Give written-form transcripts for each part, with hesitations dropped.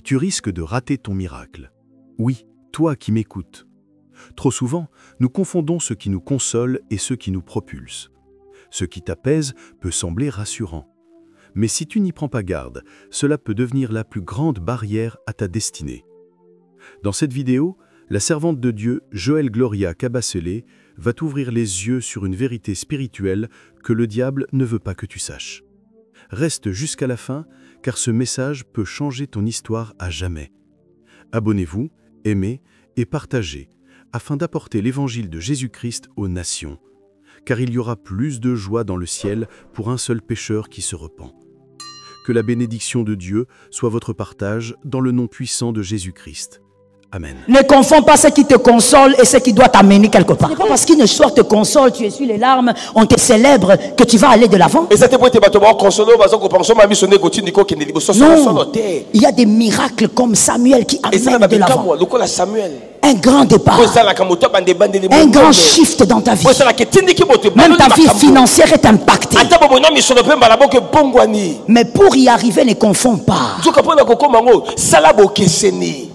tu risques de rater ton miracle. Oui, toi qui m'écoutes. Trop souvent, nous confondons ce qui nous console et ce qui nous propulse. Ce qui t'apaise peut sembler rassurant. Mais si tu n'y prends pas garde, cela peut devenir la plus grande barrière à ta destinée. Dans cette vidéo, la servante de Dieu, Joëlle Gloria Cabacelé, va t'ouvrir les yeux sur une vérité spirituelle que le diable ne veut pas que tu saches. Reste jusqu'à la fin, car ce message peut changer ton histoire à jamais. Abonnez-vous, aimez et partagez, afin d'apporter l'évangile de Jésus-Christ aux nations. Car il y aura plus de joie dans le ciel pour un seul pécheur qui se repent. Que la bénédiction de Dieu soit votre partage dans le nom puissant de Jésus-Christ. Amen. Ne confonds pas ce qui te console et ce qui doit t'amener quelque part. Ce n'est pas parce qu'une histoire te console, tu essuies les larmes, on te célèbre, que tu vas aller de l'avant. Non, il y a des miracles comme Samuel qui amènent de l'avant. Un grand départ, un grand shift dans ta vie. Même ta vie financière est impactée. Mais pour y arriver, ne confonds pas.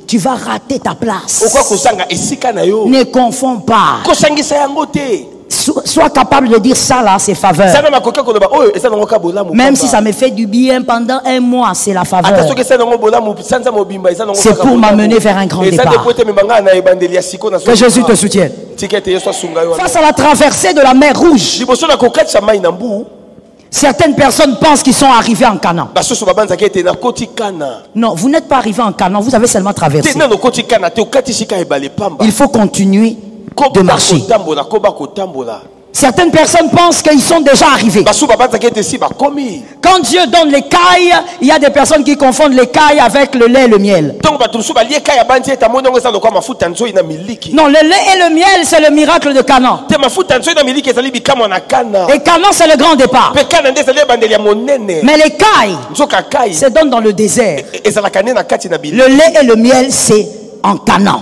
Tu vas rater ta place. Ne confonds pas. Sois capable de dire ça là, c'est faveur. Même si ça me fait du bien pendant un mois, c'est la faveur. C'est pour m'amener vers un grand départ. Que Jésus te soutienne. Face à la traversée de la mer Rouge, certaines personnes pensent qu'ils sont arrivés en Canaan. Non, vous n'êtes pas arrivé en Canaan, vous avez seulement traversé. Il faut continuer de marcher. Certaines personnes pensent qu'ils sont déjà arrivés. Quand Dieu donne l'écaille, il y a des personnes qui confondent l'écaille avec le lait et le miel. Non, le lait et le miel, c'est le miracle de Canaan. Et Canaan, c'est le grand départ. Mais l'écaille se donne dans le désert. Le lait et le miel, c'est en Canaan.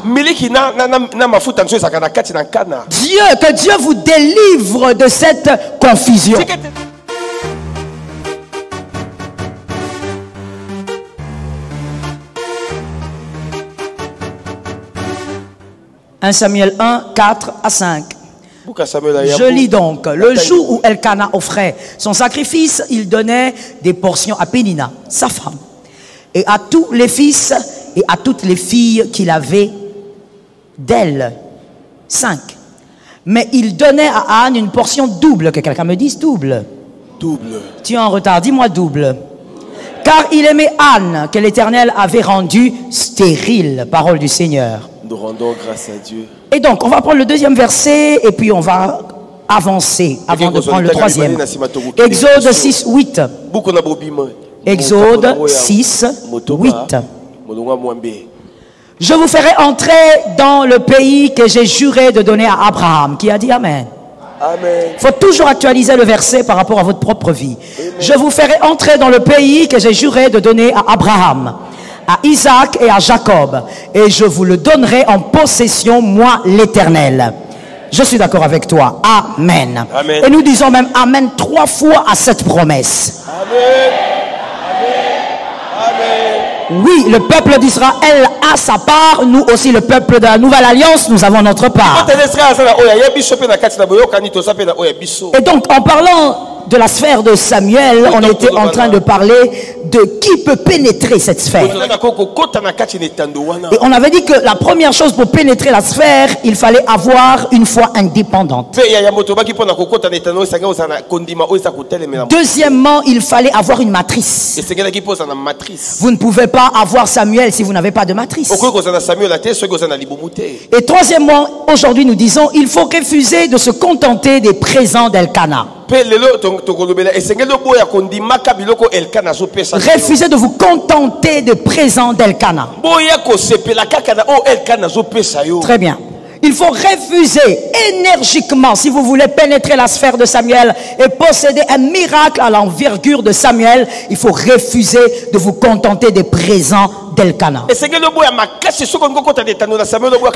Que Dieu vous délivre de cette confusion. 1 Samuel 1, 4 à 5. Je lis donc. Le jour où Elkana offrait son sacrifice, il donnait des portions à Pénina, sa femme, et à tous les fils et à toutes les filles qu'il avait d'elle. 5. Mais il donnait à Anne une portion double. Que quelqu'un me dise double. Double. Tu es en retard, dis-moi double. Car il aimait Anne, que l'Éternel avait rendue stérile. Parole du Seigneur. Nous rendons grâce à Dieu. Et donc, on va prendre le deuxième verset et puis on va avancer avant de prendre le troisième. Exode 6, 8. Exode 6, 8. Je vous ferai entrer dans le pays que j'ai juré de donner à Abraham. Qui a dit Amen? Amen. Il faut toujours actualiser le verset par rapport à votre propre vie. Amen. Je vous ferai entrer dans le pays que j'ai juré de donner à Abraham, à Isaac et à Jacob. Et je vous le donnerai en possession, moi l'Éternel. Je suis d'accord avec toi. Amen. Amen. Et nous disons même Amen 3 fois à cette promesse. Amen. Oui, le peuple d'Israël a sa part. Nous aussi, le peuple de la Nouvelle Alliance, nous avons notre part. Et donc, en parlant de la sphère de Samuel, on était en train de parler de qui peut pénétrer cette sphère. Et on avait dit que la première chose pour pénétrer la sphère, il fallait avoir une foi indépendante. Deuxièmement, il fallait avoir une matrice. Vous ne pouvez pas avoir Samuel si vous n'avez pas de matrice. Et troisièmement, aujourd'hui nous disons, il faut refuser de se contenter des présents d'Elkana. Refusez de vous contenter de présents d'Elkana. Très bien. Il faut refuser énergiquement, si vous voulez pénétrer la sphère de Samuel et posséder un miracle à l'envergure de Samuel, il faut refuser de vous contenter des présents d'Elkana. Que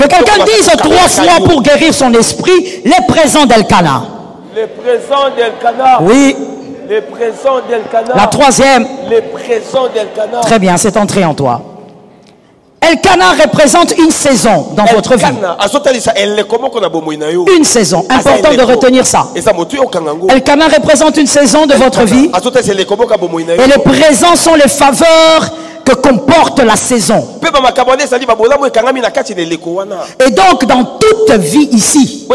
quelqu'un dise 3 fois pour guérir son esprit, les présents d'Elkana. Les présents d'Elkana. Oui. Les présents d'Elkana. La troisième. Les présents d'Elkana. Très bien, c'est entré en toi. Elkanah représente une saison dans votre vie. Une saison. Important de retenir ça. Elkanah représente une saison de votre vie. Et les présents sont les faveurs que comporte la saison. Et donc dans toute vie ici,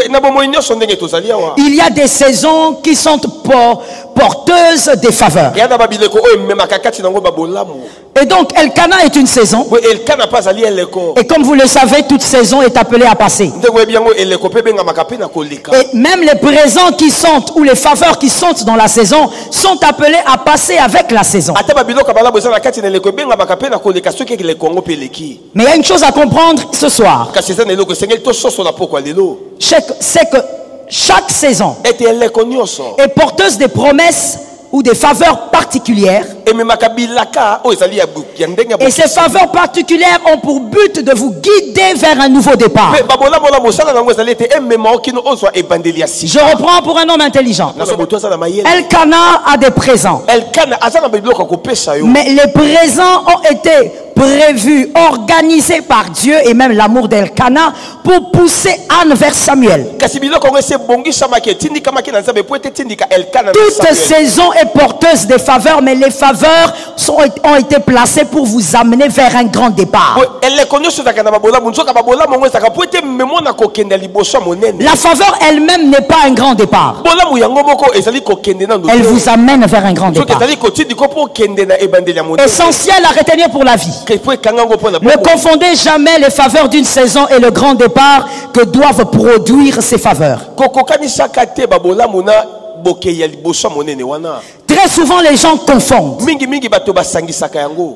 il y a des saisons qui sont porteuses des faveurs. Et donc Elkanah est une saison. Et comme vous le savez, toute saison est appelée à passer. Et même les présents qui sont ou les faveurs qui sont dans la saison sont appelés à passer avec la saison. Mais il y a une chose à comprendre ce soir. C'est que chaque saison est porteuse des promesses ou des faveurs particulières. Et ces faveurs particulières ont pour but de vous guider vers un nouveau départ. Je reprends pour un homme intelligent. Elkanah a des présents. Mais les présents ont été prévus, organisés par Dieu et même l'amour d'Elkanah pour pousser Anne vers Samuel. Toute saison est porteuse des faveurs, mais les faveurs ont été placées pour vous amener vers un grand départ. La faveur elle-même n'est pas un grand départ. Elle vous amène vers un grand départ. Essentiel à retenir pour la vie. Ne confondez jamais les faveurs d'une saison et le grand départ que doivent produire ces faveurs. Très souvent les gens confondent.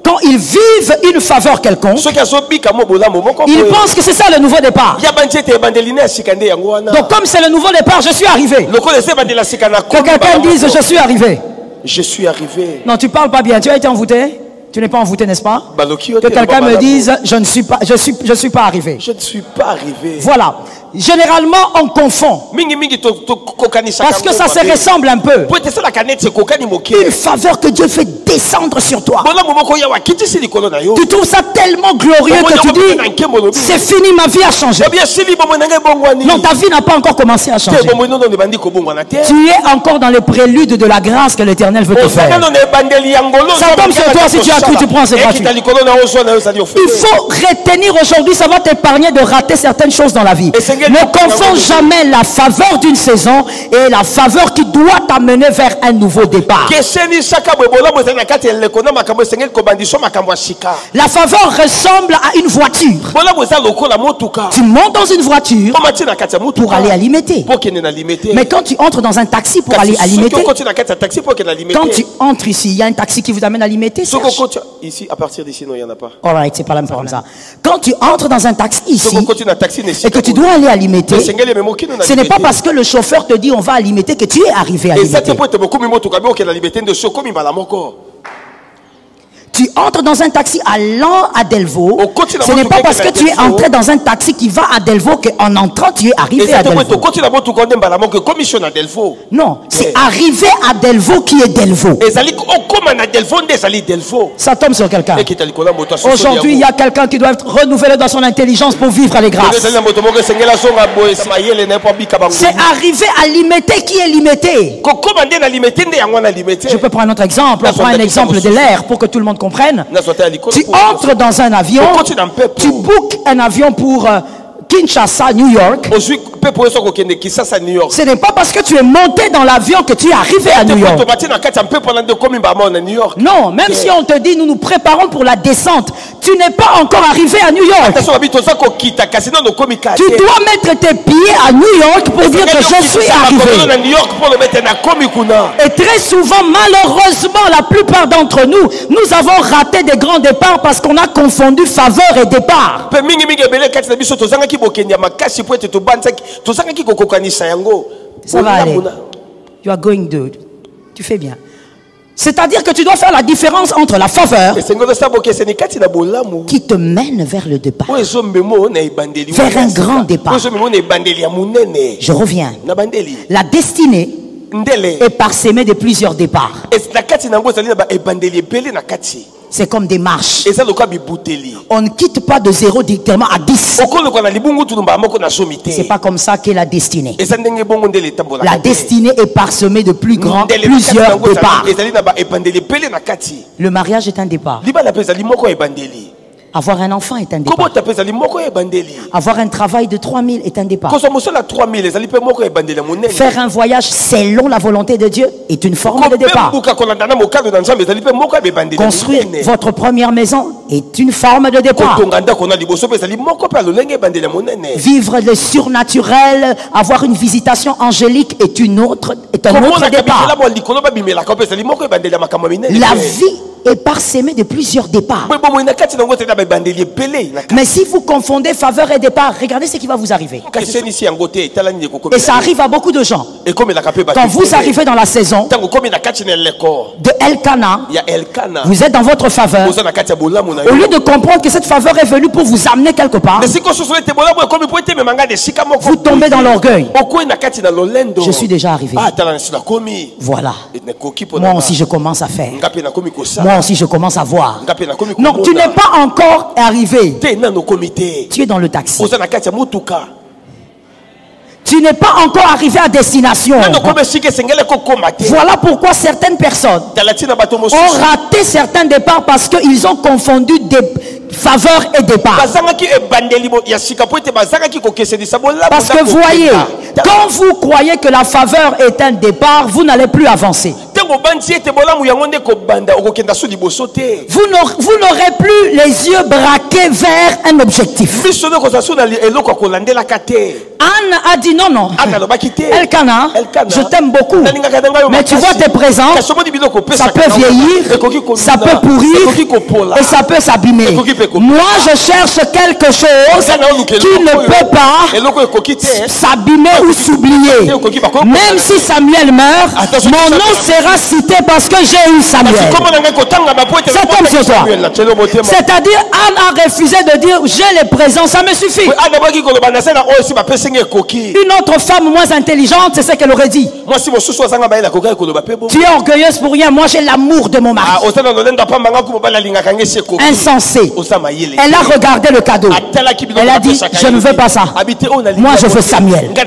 Quand ils vivent une faveur quelconque, ils pensent que c'est ça le nouveau départ. Donc comme c'est le nouveau départ, je suis arrivé. Que quelqu'un dise je suis arrivé. Je suis arrivé. Non, tu parles pas bien. Tu as été envoûté? Tu n'es pas envoûté, n'est-ce pas? Que quelqu'un me dise je ne suis pas, je suis pas arrivé. Je ne suis pas arrivé. Voilà. Généralement on confond. Parce que ça se ressemble un peu. Une faveur que Dieu fait descendre sur toi. Tu trouves ça tellement glorieux que tu dis c'est fini, ma vie a changé. Non, ta vie n'a pas encore commencé à changer. Tu es encore dans le prélude de la grâce que l'Éternel veut te faire. Ça tombe sur toi, si tu as cru, tu prends, c'est gratuit. Il faut retenir aujourd'hui, ça va t'épargner de rater certaines choses dans la vie. Ne confonds jamais la faveur d'une saison et la faveur qui doit t'amener vers un nouveau départ. La faveur ressemble à une voiture. Tu montes dans une voiture pour aller alimenter. Mais quand tu entres dans un taxi pour aller alimenter, quand tu entres ici, il y a un taxi qui vous amène à alimenter. Ici, à partir d'ici, non, il n'y en a pas. Alright, c'est pas la même comme ça. Quand tu entres dans un taxi ici et que tu dois aller alimenter, ce n'est pas parce que le chauffeur te dit on va alimenter que tu es arrivé à alimenter. Tu entres dans un taxi allant à Delvaux. Ce n'est pas parce que tu es entré dans un taxi qui va à Delvaux qu'en entrant tu es arrivé à Delvaux. Non, c'est arrivé à Delvaux qui est Delvaux. Ça tombe sur quelqu'un. Aujourd'hui, il y a quelqu'un qui doit être renouvelé dans son intelligence pour vivre les grâces. C'est arrivé à limiter qui est limité. Je peux prendre un autre exemple. On prend un exemple de l'air pour que tout le monde comprenne. Tu entres dans un avion, tu bookes un avion pour Kinshasa, New York. Ce n'est pas parce que tu es monté dans l'avion que tu es arrivé à New York. Non, même si on te dit nous nous préparons pour la descente, tu n'es pas encore arrivé à New York. Tu dois mettre tes pieds à New York pour dire que je suis arrivé. Et très souvent, malheureusement, la plupart d'entre nous, nous avons raté des grands départs parce qu'on a confondu faveur et départ. Ça va aller. You are going good. Tu fais bien. C'est-à-dire que tu dois faire la différence entre la faveur qui te mène vers le départ, vers un grand départ. Je reviens. La destinée est parsemée de plusieurs départs. C'est comme des marches. On ne quitte pas de 0 directement à 10. C'est pas comme ça qu'est la destinée. La destinée est parsemée de plusieurs départs. Le mariage est un départ. Avoir un enfant est un départ. Avoir un travail de 3000 est un départ. Faire un voyage selon la volonté de Dieu est une forme de départ. Construire votre première maison est une forme de départ. Vivre le surnaturel, avoir une visitation angélique est un autre départ. La vie est parsemée de plusieurs départs. Mais si vous confondez faveur et départ, regardez ce qui va vous arriver. Et ça arrive à beaucoup de gens. Quand vous arrivez dans la saison de Elkana, vous êtes dans votre faveur. Au lieu de comprendre que cette faveur est venue pour vous amener quelque part, vous tombez dans l'orgueil. Je suis déjà arrivé. Voilà. Moi aussi je commence à faire. Moi aussi je commence à voir. Non, tu n'es pas encore arrivé. Tu es dans le taxi. Tu n'es pas encore arrivé à destination. Voilà pourquoi certaines personnes ont raté certains départs parce qu'ils ont confondu faveur et départ. Parce que voyez, quand vous croyez que la faveur est un départ, vous n'allez plus avancer. Vous n'aurez plus les yeux braqués vers un objectif. Anne a dit non. Elkana, je t'aime beaucoup. Mais tu vois tes présents, ça peut vieillir, ça peut pourrir et ça peut s'abîmer. Moi je cherche quelque chose qui ne peut pas s'abîmer ou s'oublier. Même si Samuel meurt, mon nom sera cité parce que j'ai eu Samuel. C'est comme sur toi. C'est-à-dire Anne a refusé de dire j'ai les présents, ça me suffit. Une autre femme moins intelligente, c'est ce qu'elle aurait dit. Tu es orgueilleuse pour rien, moi j'ai l'amour de mon mari. Insensé. Elle a regardé le cadeau. Elle a dit je ne veux pas ça. Moi je veux Samuel. Tu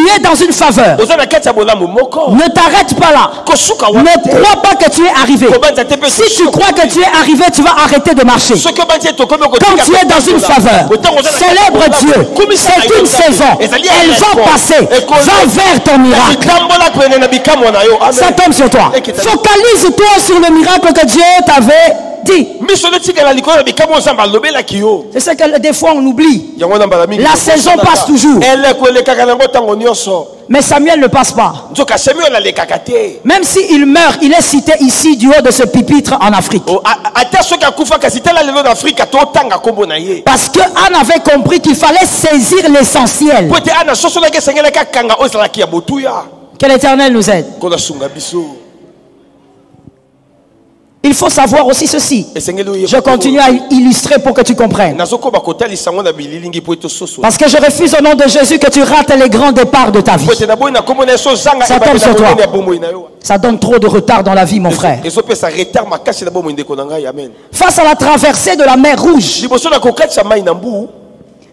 es dans une faveur. Ne t'arrête pas là. Ne crois pas que tu es arrivé. Si tu crois que tu es arrivé, tu vas arrêter de marcher. Quand tu es dans une faveur, célèbre Dieu. C'est une saison. Elle va passer. Va vers ton miracle. Ça tombe sur toi. Focalise-toi sur le miracle que Dieu t'avait dit. C'est ce que des fois on oublie. La saison passe toujours. Mais Samuel ne passe pas. Même s'il meurt, il est cité ici du haut de ce pupitre en Afrique. Parce que Anne avait compris qu'il fallait saisir l'essentiel. Que l'Éternel nous aide. Il faut savoir aussi ceci. Je continue à illustrer pour que tu comprennes. Parce que je refuse au nom de Jésus que tu rates les grands départs de ta vie. Ça tombe sur toi. Ça donne trop de retard dans la vie, mon frère. Face à la traversée de la mer Rouge,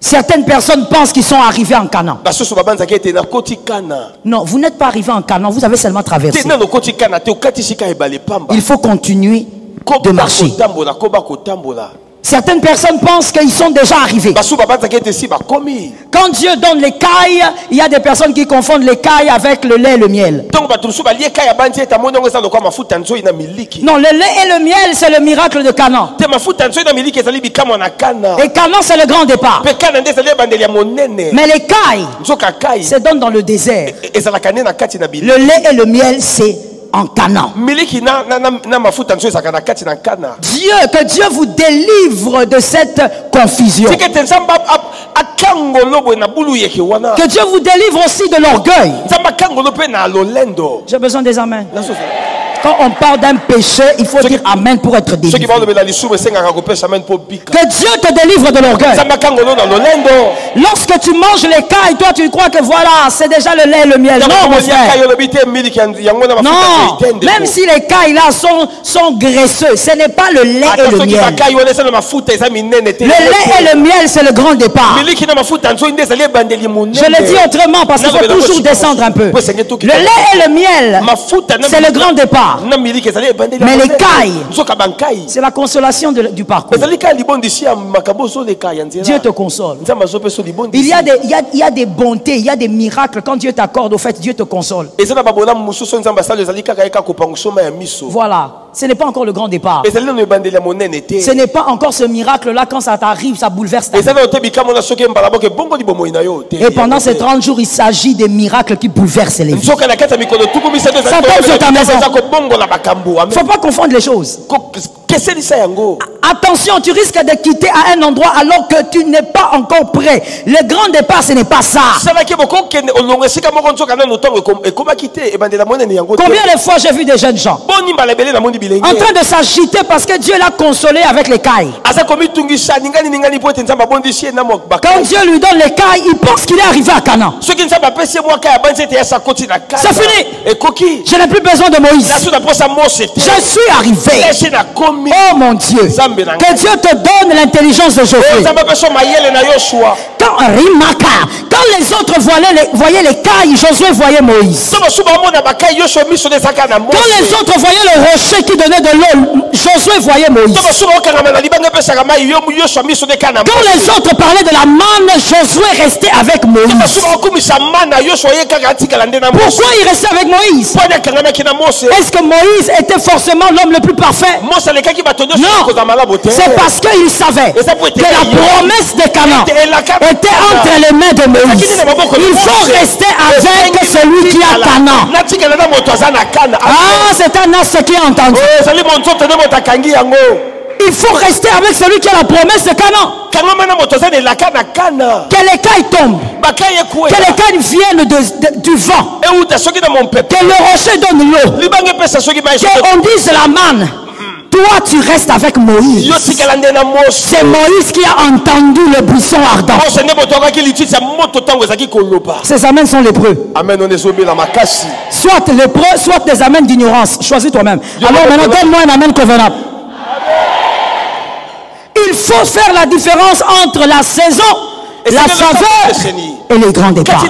certaines personnes pensent qu'ils sont arrivés en Canaan. Non, vous n'êtes pas arrivé en Canaan, vous avez seulement traversé. Il faut continuer de marcher. Certaines personnes pensent qu'ils sont déjà arrivés. Quand Dieu donne l'écaille, il y a des personnes qui confondent l'écaille avec le lait et le miel. Non, le lait et le miel, c'est le miracle de Canaan. Et Canaan, c'est le grand départ. Mais l'écaille se donne dans le désert. Le lait et le miel, c'est en Canaan. Dieu, que Dieu vous délivre de cette confusion. Que Dieu vous délivre aussi de l'orgueil. J'ai besoin des amens. Quand on parle d'un péché, il faut dire Amen pour être délivré. Que Dieu te délivre de l'orgueil. Lorsque tu manges les cailles, toi tu crois que voilà, c'est déjà le lait et le miel. Non, mon frère. Non, même si les cailles là sont graisseux, ce n'est pas le lait et le miel. Le lait et le miel, c'est le grand départ. Je le dis autrement parce qu'il faut toujours descendre un peu. Le lait et le miel, c'est le grand départ. Mais les cailles, c'est la consolation du parcours. Dieu te console. Il y a des bontés, il y a des miracles. Quand Dieu t'accorde, au fait, Dieu te console. Voilà. Ce n'est pas encore le grand départ. Ce n'est pas encore ce miracle-là. Quand ça t'arrive, ça bouleverse ta vie. Et pendant ces 30 jours, il s'agit des miracles qui bouleversent les vies. Ça tombe sur ta maison. Il ne faut pas confondre les choses. Attention, tu risques de quitter à un endroit alors que tu n'es pas encore prêt. Le grand départ, ce n'est pas ça. Combien de fois j'ai vu des jeunes gens en train de s'agiter parce que Dieu l'a consolé avec les cailles. Quand Dieu lui donne les cailles, il pense qu'il est arrivé à Canaan. C'est fini. Je n'ai plus besoin de Moïse. Je suis arrivé. Oh mon Dieu. Que Dieu te donne l'intelligence de Josué. Quand les autres voyaient les cailles, Josué voyait Moïse. Quand les autres voyaient le rocher qui donnait de l'eau, Josué voyait Moïse. Quand les autres parlaient de la manne, Josué restait avec Moïse. Pourquoi il restait avec Moïse? Est-ce que Moïse était forcément l'homme le plus parfait? Non. C'est parce qu'il savait que la promesse de Canaan était entre les mains de Moïse. Il faut rester avec celui qui a Canaan. Ah, c'est un as qui a entendu. Il faut rester avec celui qui a la promesse de Canaan. Que les cailles tombent, que les cailles viennent du vent, que le rocher donne l'eau, qu'on dise la manne. Toi tu restes avec Moïse. C'est Moïse qui a entendu le buisson ardent. Ces amens sont lépreux. Soit lépreux, soit des amens d'ignorance. Choisis toi-même. Alors maintenant donne-moi un amen convenable. Il faut faire la différence entre la saison, la saveur et les grands départs.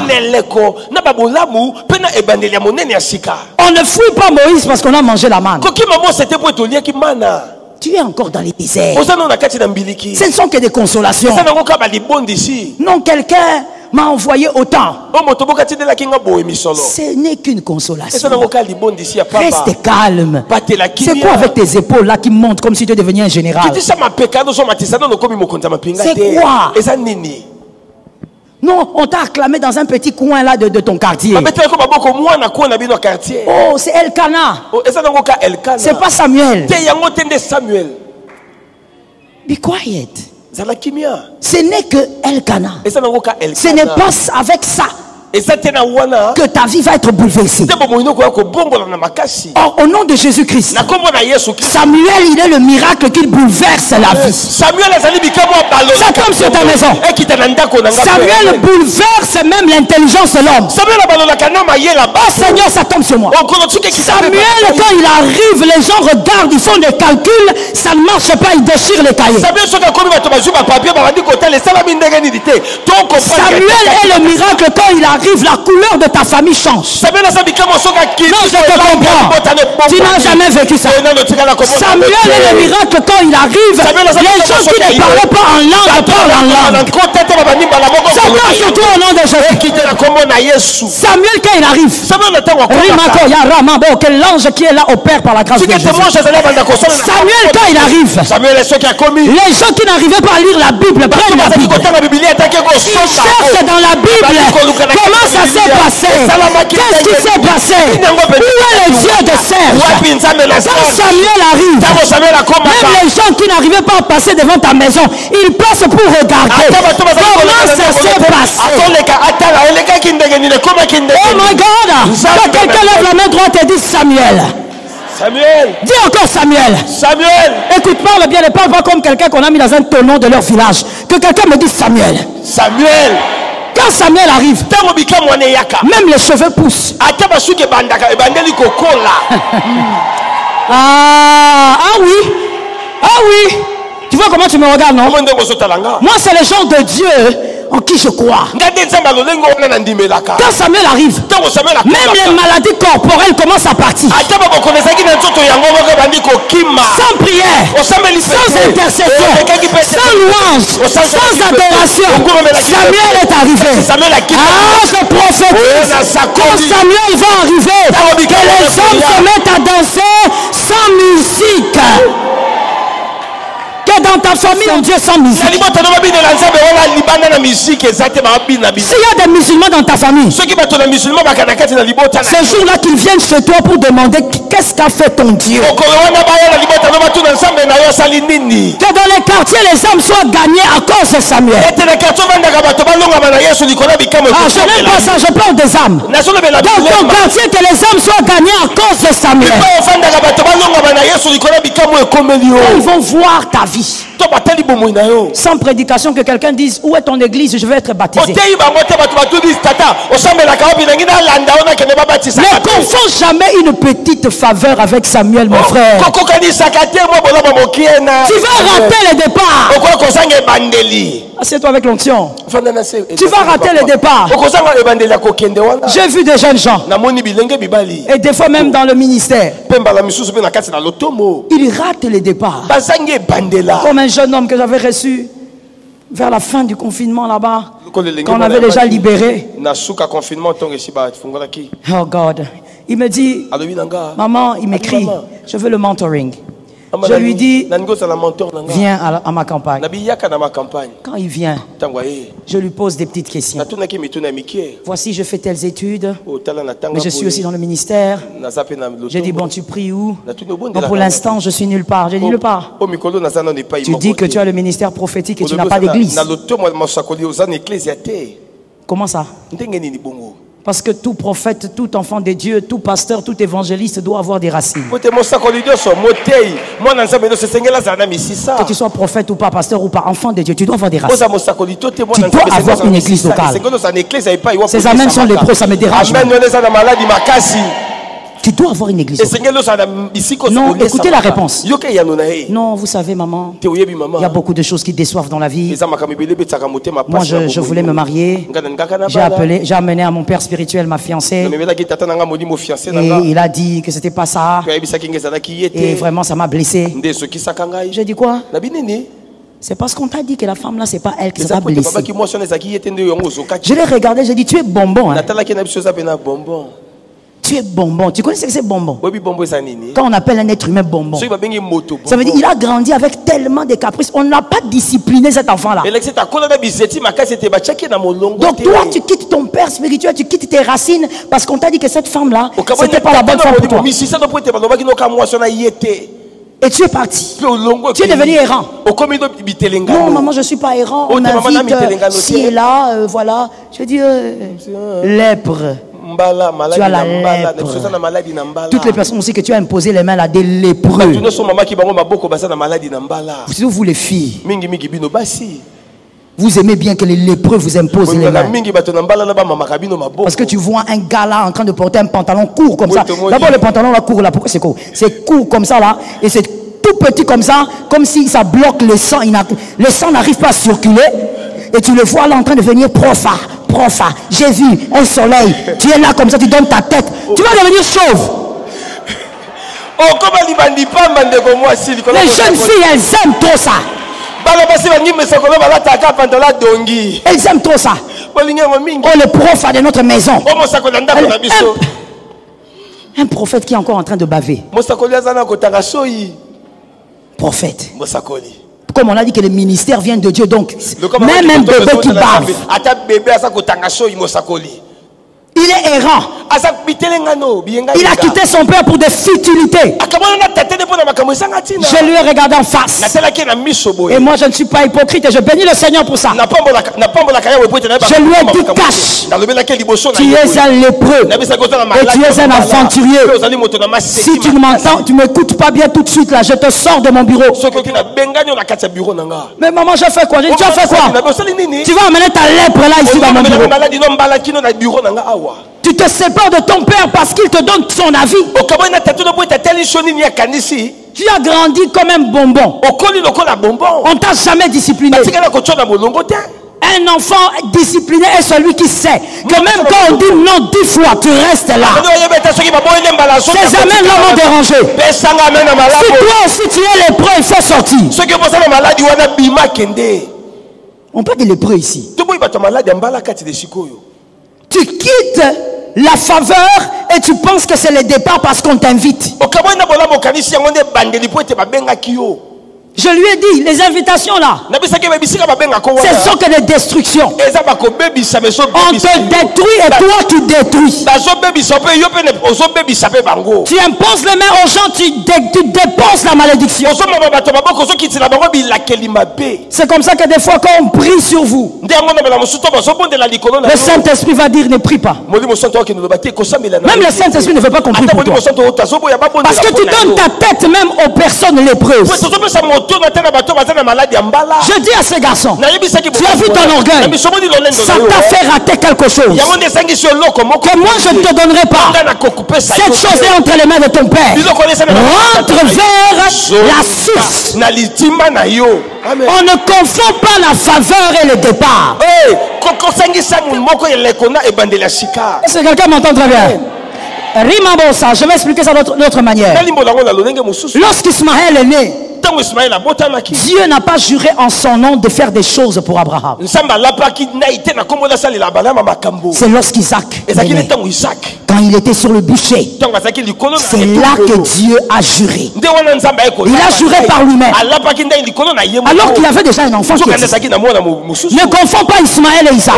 On ne fouille pas Moïse parce qu'on a mangé la manne. Tu es encore dans les déserts. Ce ne sont que des consolations. Non, quelqu'un m'a envoyé autant. Ce n'est qu'une consolation. Reste calme. C'est quoi avec tes épaules là qui montent comme si tu devenais un général? C'est quoi? Non, on t'a acclamé dans un petit coin là de ton quartier. Oh, c'est Elkana. C'est pas Samuel. Be quiet. Ce n'est que Elkana. Ce n'est pas avec ça que ta vie va être bouleversée. Or, au nom de Jésus-Christ, Samuel, il est le miracle qui bouleverse la vie. Ça tombe sur ta maison. Samuel bouleverse même l'intelligence de l'homme. Oh Seigneur, ça tombe sur moi. Samuel, quand il arrive, les gens regardent, ils font des calculs, ça ne marche pas, ils déchirent les cahiers. Samuel est le miracle quand il arrive. La couleur de ta famille change. Non, je te comprends. Tu n'as jamais vécu ça. Samuel est le miracle quand il arrive. Les gens qui ne parlaient pas en langue parlent en langue. Ça tombe surtout au nom de Jésus. Samuel quand il arrive. Que l'ange qui est là opère par la grâce de Jésus. Samuel quand il arrive. Les gens qui n'arrivaient pas à lire la Bible prennent la Bible. Ils cherchent dans la Bible. Comment ça s'est passé? Qu'est-ce qui s'est passé? Où est le Dieu de Serge? Quand Samuel arrive, même les gens qui n'arrivaient pas à passer devant ta maison, ils passent pour regarder. Comment ça s'est passé? Oh my God! Quand quelqu'un lève la main droite et dit Samuel. Samuel. Dis encore Samuel. Samuel. Écoute, parle bien, ne parle pas comme quelqu'un qu'on a mis dans un tonneau de leur village. Que quelqu'un me dise Samuel. Samuel. Quand Samuel arrive, même les cheveux poussent. Ah oui. Ah oui. Tu vois comment tu me regardes, non? Moi, c'est le genre de Dieu en qui je crois. Quand Samuel arrive, même les maladies corporelles commencent à partir. Sans prière, sans intercession, sans louange, sans adoration, Samuel est arrivé. Ah, je prophétise, quand Samuel va arriver, que les hommes se mettent à danser sans musique. Que dans ta famille, on Dieu sans musique. S'il y a des musulmans dans ta famille, ce jour-là qu'ils viennent chez toi pour demander qu'est-ce qu'a fait ton Dieu. Que dans les quartiers, les hommes soient gagnés à cause de Samuel. Ah, je n'aime pas ça, je parle des âmes. Dans ton quartier, que les hommes soient gagnés à cause de Samuel. Ils vont voir ta vie. Sans prédication, que quelqu'un dise où est ton église, je vais être baptisé. Ne confonds jamais une petite faveur avec Samuel, mon frère. Tu vas rater le départ. Assieds-toi avec l'onction. Tu vas rater le départ. J'ai vu des jeunes gens, et des fois même dans le ministère, ils ratent le départ. Comme un jeune homme que j'avais reçu vers la fin du confinement là-bas, qu'on avait déjà libéré. Oh God. Il me dit, maman, il m'écrit, je veux le mentoring. Je lui dis, viens à ma campagne. Quand il vient, je lui pose des petites questions. Voici, je fais telles études, mais je suis aussi dans le ministère. J'ai dit, bon, tu pries où? Bon, pour l'instant, je suis nulle part. J'ai dit, nulle part. Tu dis que tu as le ministère prophétique et tu n'as pas d'église. Comment ça? Parce que tout prophète, tout enfant de Dieu, tout pasteur, tout évangéliste doit avoir des racines. Que tu sois prophète ou pas, pasteur ou pas, enfant de Dieu, tu dois avoir des racines. Tu dois avoir une église locale. Ces amens sont lépreux, ça me dérange. Tu dois avoir une église. Non, écoutez la réponse. Non, vous savez, maman, il y a beaucoup de choses qui déçoivent dans la vie. Moi, je voulais me marier. J'ai amené à mon père spirituel ma fiancée. Et il a dit que c'était pas ça. Et vraiment, ça m'a blessé. J'ai dit quoi? C'est parce qu'on t'a dit que la femme là, c'est pas elle qui sera blessée. Je l'ai regardé, j'ai dit, tu es bonbon. Hein? Tu es bonbon. Tu connais ce que c'est bonbon? Quand on appelle un être humain bonbon, ça veut dire qu'il a grandi avec tellement de caprices. On n'a pas discipliné cet enfant-là. Donc toi, tu quittes ton père spirituel, tu quittes tes racines parce qu'on t'a dit que cette femme-là, c'était pas la bonne femme pour toi. Et tu es parti. Tu es devenu errant. Non, maman, je ne suis pas errant. On m'invite ci et là, voilà. Je dis, lèpre. Tu as la lèpre. Toutes les personnes aussi que tu as imposé les mains à des lépreux. Surtout vous les filles. Vous aimez bien que les lépreux vous imposent les mains. Parce que tu vois un gars là en train de porter un pantalon court comme ça. D'abord le pantalon là court là. Pourquoi c'est court? C'est court comme ça là. Et c'est tout petit comme ça. Comme si ça bloque le sang. Le sang n'arrive pas à circuler. Et tu le vois là en train de devenir profa. J'ai vu un soleil. Tu es là comme ça, tu donnes ta tête. Tu vas devenir chauve. Les jeunes filles, elles aiment trop ça. Elles aiment trop ça. Oh, le profa de notre maison. Un prophète qui est encore en train de baver. Prophète. Comme on a dit que le ministère vient de Dieu, donc même un bébé qui bave, il est errant. Il a quitté son père pour des futilités. Je lui ai regardé en face. Et moi je ne suis pas hypocrite et je bénis le Seigneur pour ça. Je lui ai dit cache. Tu es un lépreux et tu es un aventurier. Si tu ne m'entends, tu ne m'écoutes pas bien tout de suite là, je te sors de mon bureau. Mais maman, je fais quoi? Tu as fait quoi? Tu vas amener ta lèpre là ici dans mon bureau. Tu te sépares de ton père parce qu'il te donne son avis. Tu as grandi comme un bonbon. On t'a jamais discipliné. Un enfant discipliné est celui qui sait que même quand on dit non 10 fois, tu restes là. Ces amens l'ont dérangé. Si toi aussi tu es lépreux, il faut sortir. On parle de lépreux ici. Tu quittes la faveur et tu penses que c'est le départ parce qu'on t'invite. Je lui ai dit, les invitations là, ce sont que des destructions. On te détruit et toi tu détruis. Tu imposes les mains aux gens, tu dépenses la malédiction. C'est comme ça que des fois quand on prie sur vous, le Saint-Esprit va dire ne prie pas. Même le Saint-Esprit ne veut pas qu'on prie pour toi. Parce que tu donnes ta tête même aux personnes lépreuses. Je dis à ces garçons, tu as vu ton orgueil, ça t'a fait rater quelque chose que moi je ne te donnerai pas. Cette chose est entre les mains de ton père. Rentre vers la source. On ne confond pas la faveur et le départ. Est-ce que quelqu'un m'entend très bien? Rimabosa, je vais expliquer ça d'une autre manière. Lorsqu'Ismaël est né, Dieu n'a pas juré en son nom de faire des choses pour Abraham. C'est lorsqu'Isaac est né. Quand il était sur le bûcher, c'est là que Dieu a juré. Il a juré par lui-même. Alors qu'il avait déjà un enfant qui existait. Ne confonds pas Ismaël et Isaac.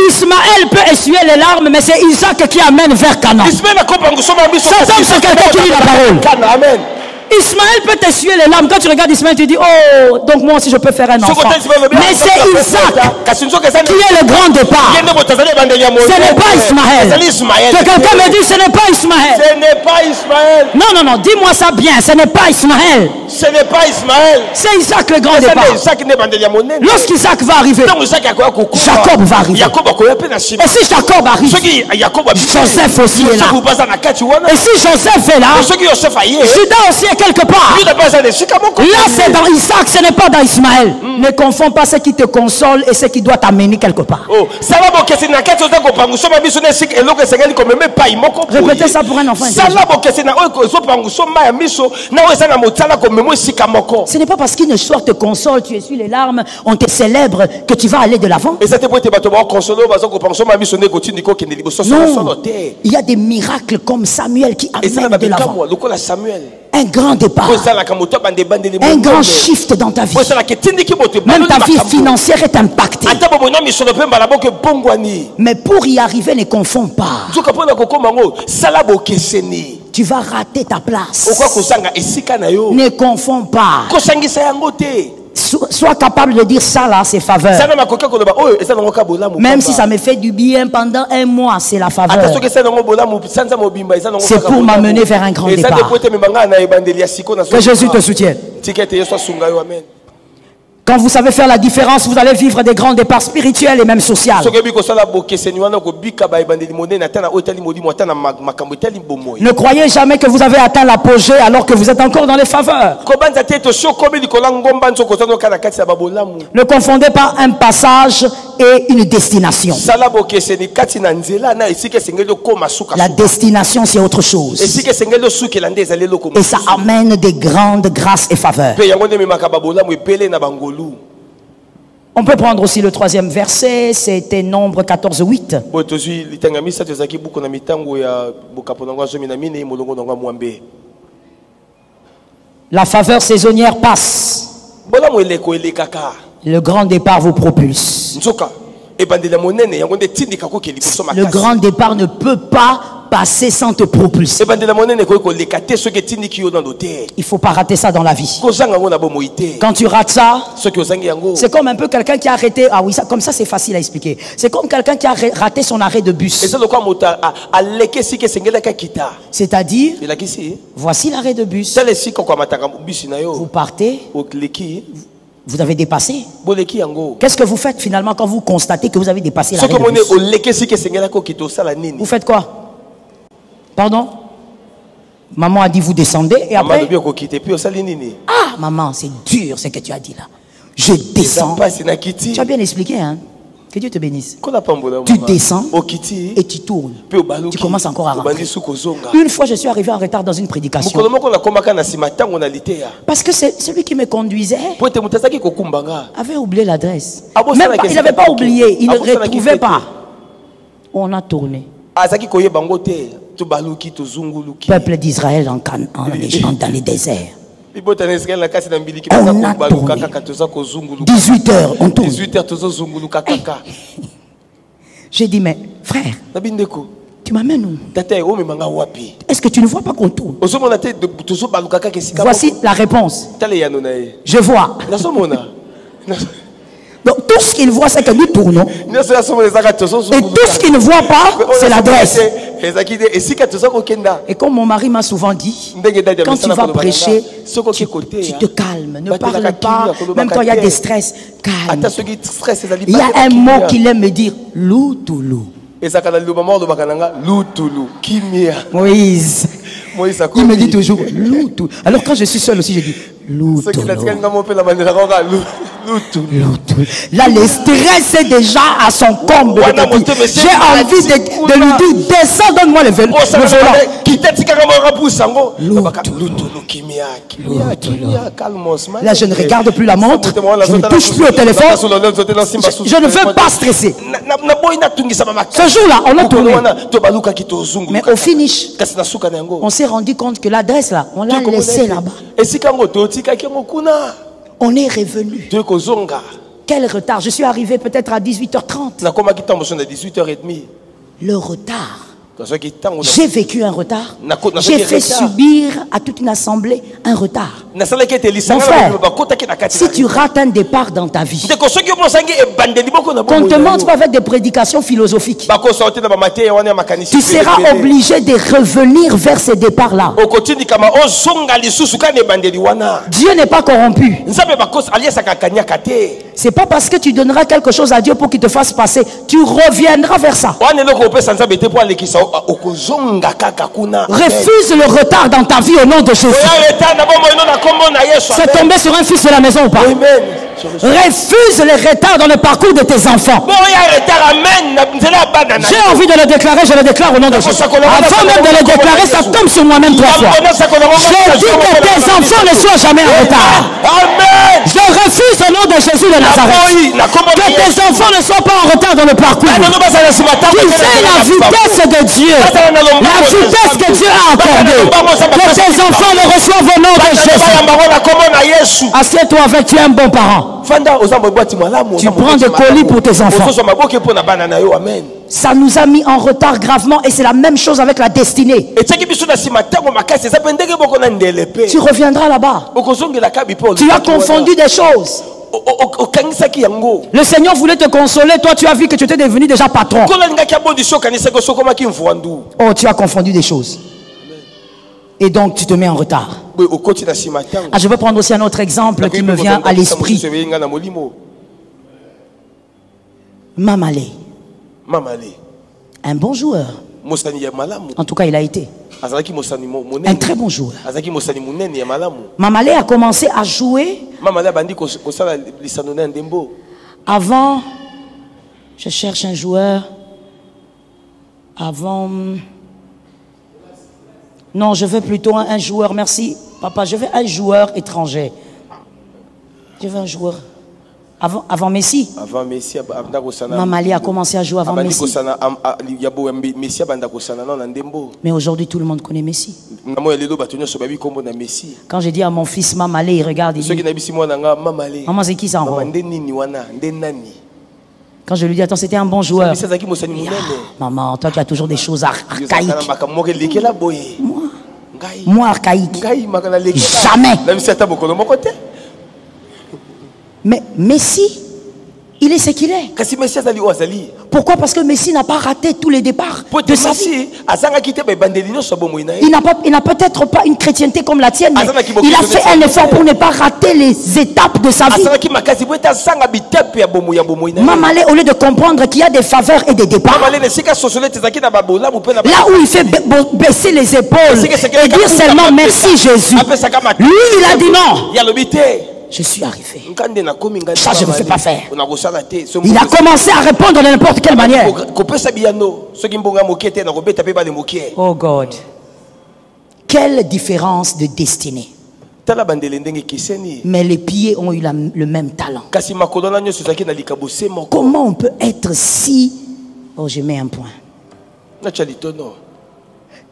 Ismaël peut essuyer les larmes, mais c'est Isaac qui amène vers Canaan. Cet homme, c'est quelqu'un qui lit la parole. Amen. Ismaël peut t'essuyer les larmes. Quand tu regardes Ismaël, tu dis, oh, donc moi aussi je peux faire un enfant. Mais c'est Isaac qui est le grand départ. Ce n'est pas Ismaël. Que quelqu'un me dit, ce n'est pas Ismaël. Ce n'est pas Ismaël. Non, non, non, dis-moi ça bien. Ce n'est pas Ismaël. Ce n'est pas Ismaël. C'est Isaac le grand départ. Lorsqu'Isaac va arriver, Jacob va arriver. Et si Jacob arrive, Joseph aussi est là. Et si Joseph est là, Judas aussi est quelque part. Là c'est dans Isaac, ce n'est pas dans Ismaël. Ne confonds pas ce qui te console et ce qui doit t'amener quelque part. Répétez ça pour un enfant. Ce n'est pas parce qu'une histoire te console, tu essuies les larmes, on te célèbre que tu vas aller de l'avant. Non, il y a des miracles comme Samuel qui amènent de l'avant. Un grand départ, un grand shift dans ta vie. Même ta vie financière est impactée. Mais pour y arriver, ne confonds pas. Tu vas rater ta place. Ne confonds pas. Sois capable de dire ça là, c'est faveur. Même si ça me fait du bien pendant un mois, c'est la faveur. C'est pour m'amener vers un grand départ. Que Jésus te soutienne. Quand vous savez faire la différence, vous allez vivre des grands départs spirituels et même sociaux. Ne croyez jamais que vous avez atteint l'apogée alors que vous êtes encore dans les faveurs. Ne confondez pas un passage et une destination. La destination, c'est autre chose. Et ça amène des grandes grâces et faveurs. On peut prendre aussi le troisième verset, c'était Nombre 14:8. La faveur saisonnière passe. Le grand départ vous propulse. Le grand départ ne peut pas passer sans te propulser. Il ne faut pas rater ça dans la vie. Quand tu rates ça, c'est comme un peu quelqu'un qui a arrêté. Ah oui, ça, comme ça c'est facile à expliquer. C'est comme quelqu'un qui a raté son arrêt de bus. C'est-à-dire, voici l'arrêt de bus. Vous partez. Vous avez dépassé. Qu'est-ce que vous faites finalement quand vous constatez que vous avez dépassé l'arrêt de bus? Vous faites quoi? Pardon? Maman a dit vous descendez et après. Ah maman, c'est dur ce que tu as dit là. Je descends. Tu as bien expliqué hein. Que Dieu te bénisse. Tu descends et tu tournes. Tu commences encore à rentrer. Une fois, je suis arrivé en retard dans une prédication. Parce que celui qui me conduisait avait oublié l'adresse. Il n'avait pas oublié, il ne retrouvait pas. On a tourné. Peuple d'Israël dans les déserts. On a tourné. 18h, on tourne. J'ai dit, mais frère, tu m'amènes où? Est-ce que tu ne vois pas qu'on tourne? Voici la réponse. Je vois. Donc tout ce qu'il voit, c'est que nous tournons. Et tout ce qu'il ne voit pas, c'est l'adresse. Et comme mon mari m'a souvent dit, quand tu vas prêcher, tu te calmes, ne parle pas, même quand il y a des stress, calme. Il y a un mot qu'il aime me dire, loutoulou. Moïse. Il me dit toujours loutoulou. Alors quand je suis seul aussi, je dis loutoulou. Là, le stress est déjà à son comble. J'ai envie de lui dire descends, donne-moi le volant. Là, je ne regarde plus la montre, je ne touche plus au téléphone. Je ne veux pas stresser. Ce jour-là, on a tourné. Mais au finish, on s'est rendu compte que l'adresse là, on l'a laissée là-bas. On est revenu. Quel retard. Je suis arrivé peut-être à 18h30. Le retard. J'ai vécu un retard. J'ai fait subir à toute une assemblée un retard. Mon frère, si tu rates un départ dans ta vie, qu'on ne te montre pas avec des prédications philosophiques, tu seras obligé de revenir vers ces départs-là. Dieu n'est pas corrompu. C'est pas parce que tu donneras quelque chose à Dieu pour qu'il te fasse passer, tu reviendras vers ça. Refuse le retard dans ta vie au nom de Jésus. C'est tombé sur un fils de la maison ou pas? Refuse le retard dans le parcours de tes enfants. J'ai envie de le déclarer, je le déclare au nom de Jésus. Avant même de le déclarer, ça tombe sur moi-même 3 fois. Je dis que tes enfants ne soient jamais en retard. Je refuse au nom de Jésus de Nazareth que tes enfants ne soient pas en retard dans le parcours. Tu sais la vitesse de Dieu, la vitesse que Dieu a accordée, que tes enfants le reçoivent au nom de Jésus. Assieds-toi avec, tu es un bon parent. Tu prends des colis pour tes enfants. Ça nous a mis en retard gravement et c'est la même chose avec la destinée. Tu reviendras là-bas. Tu as confondu des choses. Le Seigneur voulait te consoler, toi tu as vu que tu étais devenu déjà patron. Oh, tu as confondu des choses. Et donc tu te mets en retard. Ah, je vais prendre aussi un autre exemple qui me vient à l'esprit. Mamalé. Un bon joueur. En tout cas, il a été un très bon joueur. Mamalé a commencé à jouer avant. Je cherche un joueur. Avant. Non, je veux plutôt un joueur. Merci, papa. Je veux un joueur étranger. Je veux un joueur. Avant Messi. Mamalé a commencé à jouer avant Messi. Mais aujourd'hui, tout le monde connaît Messi. Quand j'ai dit à mon fils Mamalé, il regarde, il dit maman, c'est qui ça en roi? Quand je lui dis, attends, c'était un bon joueur. Maman, toi, tu as toujours des choses archaïques. Moi, archaïque. Jamais. Mais Messi, il est ce qu'il est. Pourquoi? Parce que Messi n'a pas raté tous les départs de sa vie. Il n'a peut-être pas une chrétienté comme la tienne, mais il a fait un effort pour ne pas rater les étapes de sa vie. Mamalé, au lieu de comprendre qu'il y a des faveurs et des départs, là où il fait baisser les épaules et dire seulement merci Jésus, lui il a dit non. Je suis arrivé. Ça, je ne fais pas faire. Il a commencé à répondre de n'importe quelle manière. Oh God. Quelle différence de destinée. Mais les pieds ont eu le même talent. Comment on peut être si... Oh, je mets un point.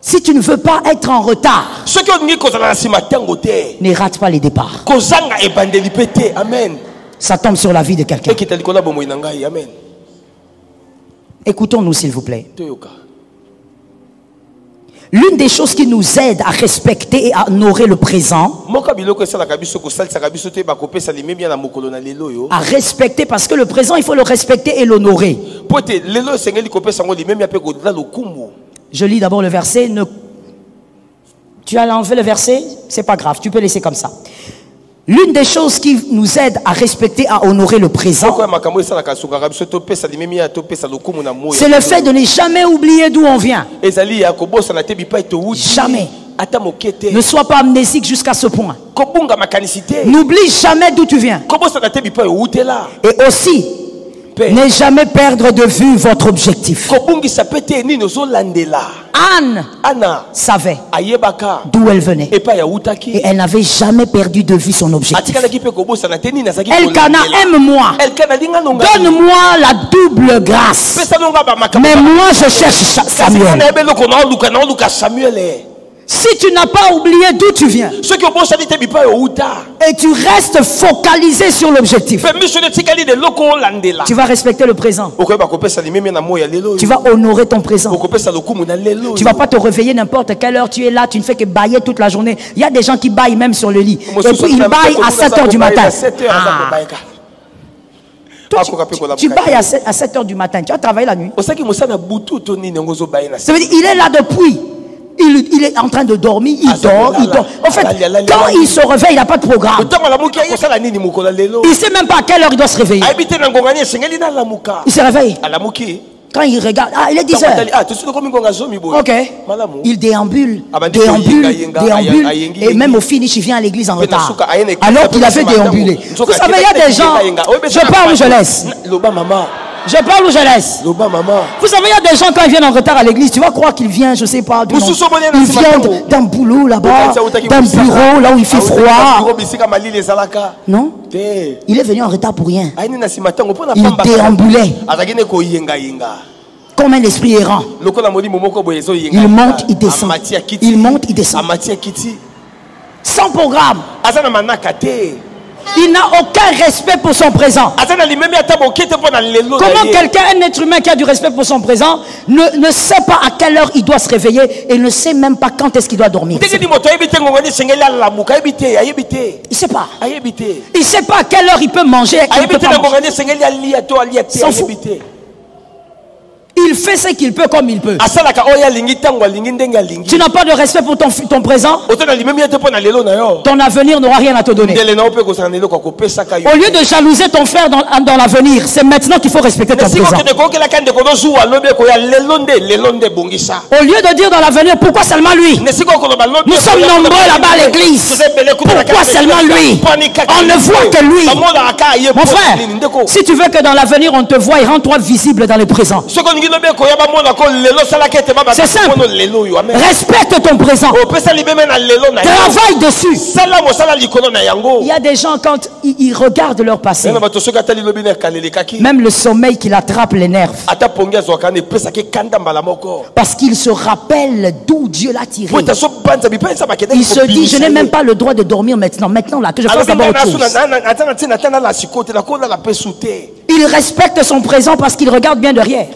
Si tu ne veux pas être en retard, ne rate pas les départs. Ça tombe sur la vie de quelqu'un. Écoutons-nous s'il vous plaît. L'une des choses qui nous aide à respecter et à honorer le présent, à respecter, parce que le présent il faut le respecter et l'honorer. Je lis d'abord le verset. Tu as enlevé le verset, c'est pas grave, tu peux laisser comme ça. L'une des choses qui nous aide à respecter, à honorer le présent, c'est le fait de ne jamais oublier d'où on vient. Jamais. Ne sois pas amnésique jusqu'à ce point. N'oublie jamais d'où tu viens. Et aussi, ne jamais perdre de vue votre objectif. Anne savait d'où elle venait. Et elle n'avait jamais perdu de vue son objectif. Elkana, aime-moi. Donne-moi la double grâce. Mais moi, je cherche Samuel. Si tu n'as pas oublié d'où tu viens et tu restes focalisé sur l'objectif, tu vas respecter le présent. Tu vas honorer ton présent. Tu ne vas pas te réveiller n'importe quelle heure. Tu es là, tu ne fais que bailler toute la journée. Il y a des gens qui baillent même sur le lit. Et puis ils baillent à 7h du matin. Toi, tu bailles à 7h du matin. Tu as travaillé la nuit. Ça veut dire il est là depuis. Il est en train de dormir, il dort. En fait, quand il se réveille, il n'a pas de programme. Il ne sait même pas à quelle heure il doit se réveiller. Il se réveille. Quand il regarde, il est 10h. Ok. Il déambule. Et même au finish, il vient à l'église en retard. Alors qu'il avait déambulé. Vous savez, il y a des gens. Je parle ou je laisse. Je parle ou je laisse. Vous savez, il y a des gens quand ils viennent en retard à l'église, tu vas croire qu'ils viennent, je sais pas, ils viennent d'un boulot là-bas, d'un bureau là où il fait froid. Non, il est venu en retard pour rien. Il déambulait comme un esprit errant. Il monte, il descend. Il monte, il descend. Sans programme. Il n'a aucun respect pour son présent. Comment quelqu'un, un être humain qui a du respect pour son présent, ne sait pas à quelle heure il doit se réveiller et ne sait même pas quand est-ce qu'il doit dormir? Il ne sait pas. Il ne sait pas à quelle heure il peut manger. S'en fout. Il fait ce qu'il peut comme il peut. Tu n'as pas de respect pour ton présent. Ton avenir n'aura rien à te donner. Au lieu de jalouser ton frère dans l'avenir, c'est maintenant qu'il faut respecter ton présent. Au lieu de dire dans l'avenir, pourquoi seulement lui? Nous sommes nombreux là-bas à l'église. Pourquoi seulement lui? On ne voit que lui. Mon frère, si tu veux que dans l'avenir on te voie, rends-toi visible dans le présent. C'est simple. Respecte ton présent. Travaille dessus. Il y a des gens quand ils regardent leur passé, même le sommeil qui l'attrape les nerfs. Parce qu'il se rappelle d'où Dieu l'a tiré. Il se dit, je n'ai même pas le droit de dormir maintenant. Maintenant là, que je fasse d'abord autre chose. Il respecte son présent parce qu'il regarde bien derrière.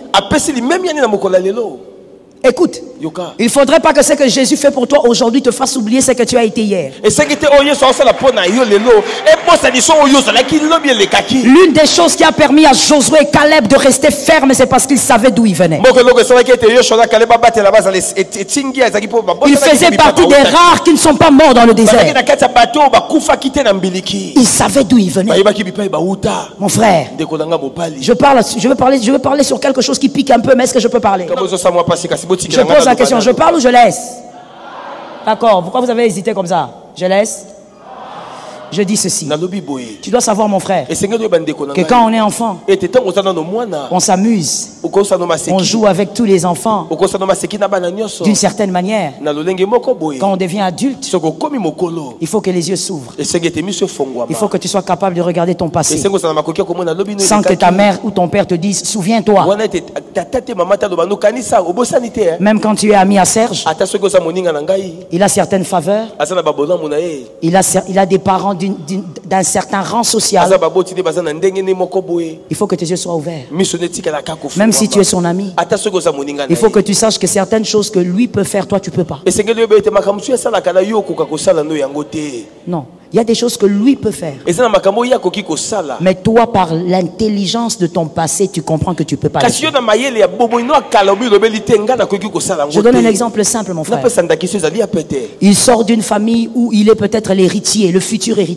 Écoute, il ne faudrait pas que ce que Jésus fait pour toi aujourd'hui te fasse oublier ce que tu as été hier. L'une des choses qui a permis à Josué et Caleb de rester fermes, c'est parce qu'ils savaient d'où ils venaient. Ils faisaient partie des rares qui ne sont pas morts dans le désert. Ils savaient d'où ils venaient. Mon frère, je veux parler sur quelque chose qui pique un peu, mais est-ce que je peux parler? Je pose la question, je parle ou je laisse? D'accord, pourquoi vous avez hésité comme ça? Je laisse? Je dis ceci. Tu dois savoir, mon frère, que quand on est enfant, on s'amuse, on joue avec tous les enfants d'une certaine manière. Quand on devient adulte, il faut que les yeux s'ouvrent. Il faut que tu sois capable de regarder ton passé sans que ta mère ou ton père te dise souviens-toi. Même quand tu es ami à Serge, il a certaines faveurs, il a des parents d'un certain rang social. Il faut que tes yeux soient ouverts. Même si tu es son ami, il faut que tu saches que certaines choses que lui peut faire, toi tu peux pas. Non, il y a des choses que lui peut faire, mais toi par l'intelligence de ton passé tu comprends que tu peux pas le faire. Je donne un exemple simple, mon frère. Il sort d'une famille où il est peut-être l'héritier, le futur héritier.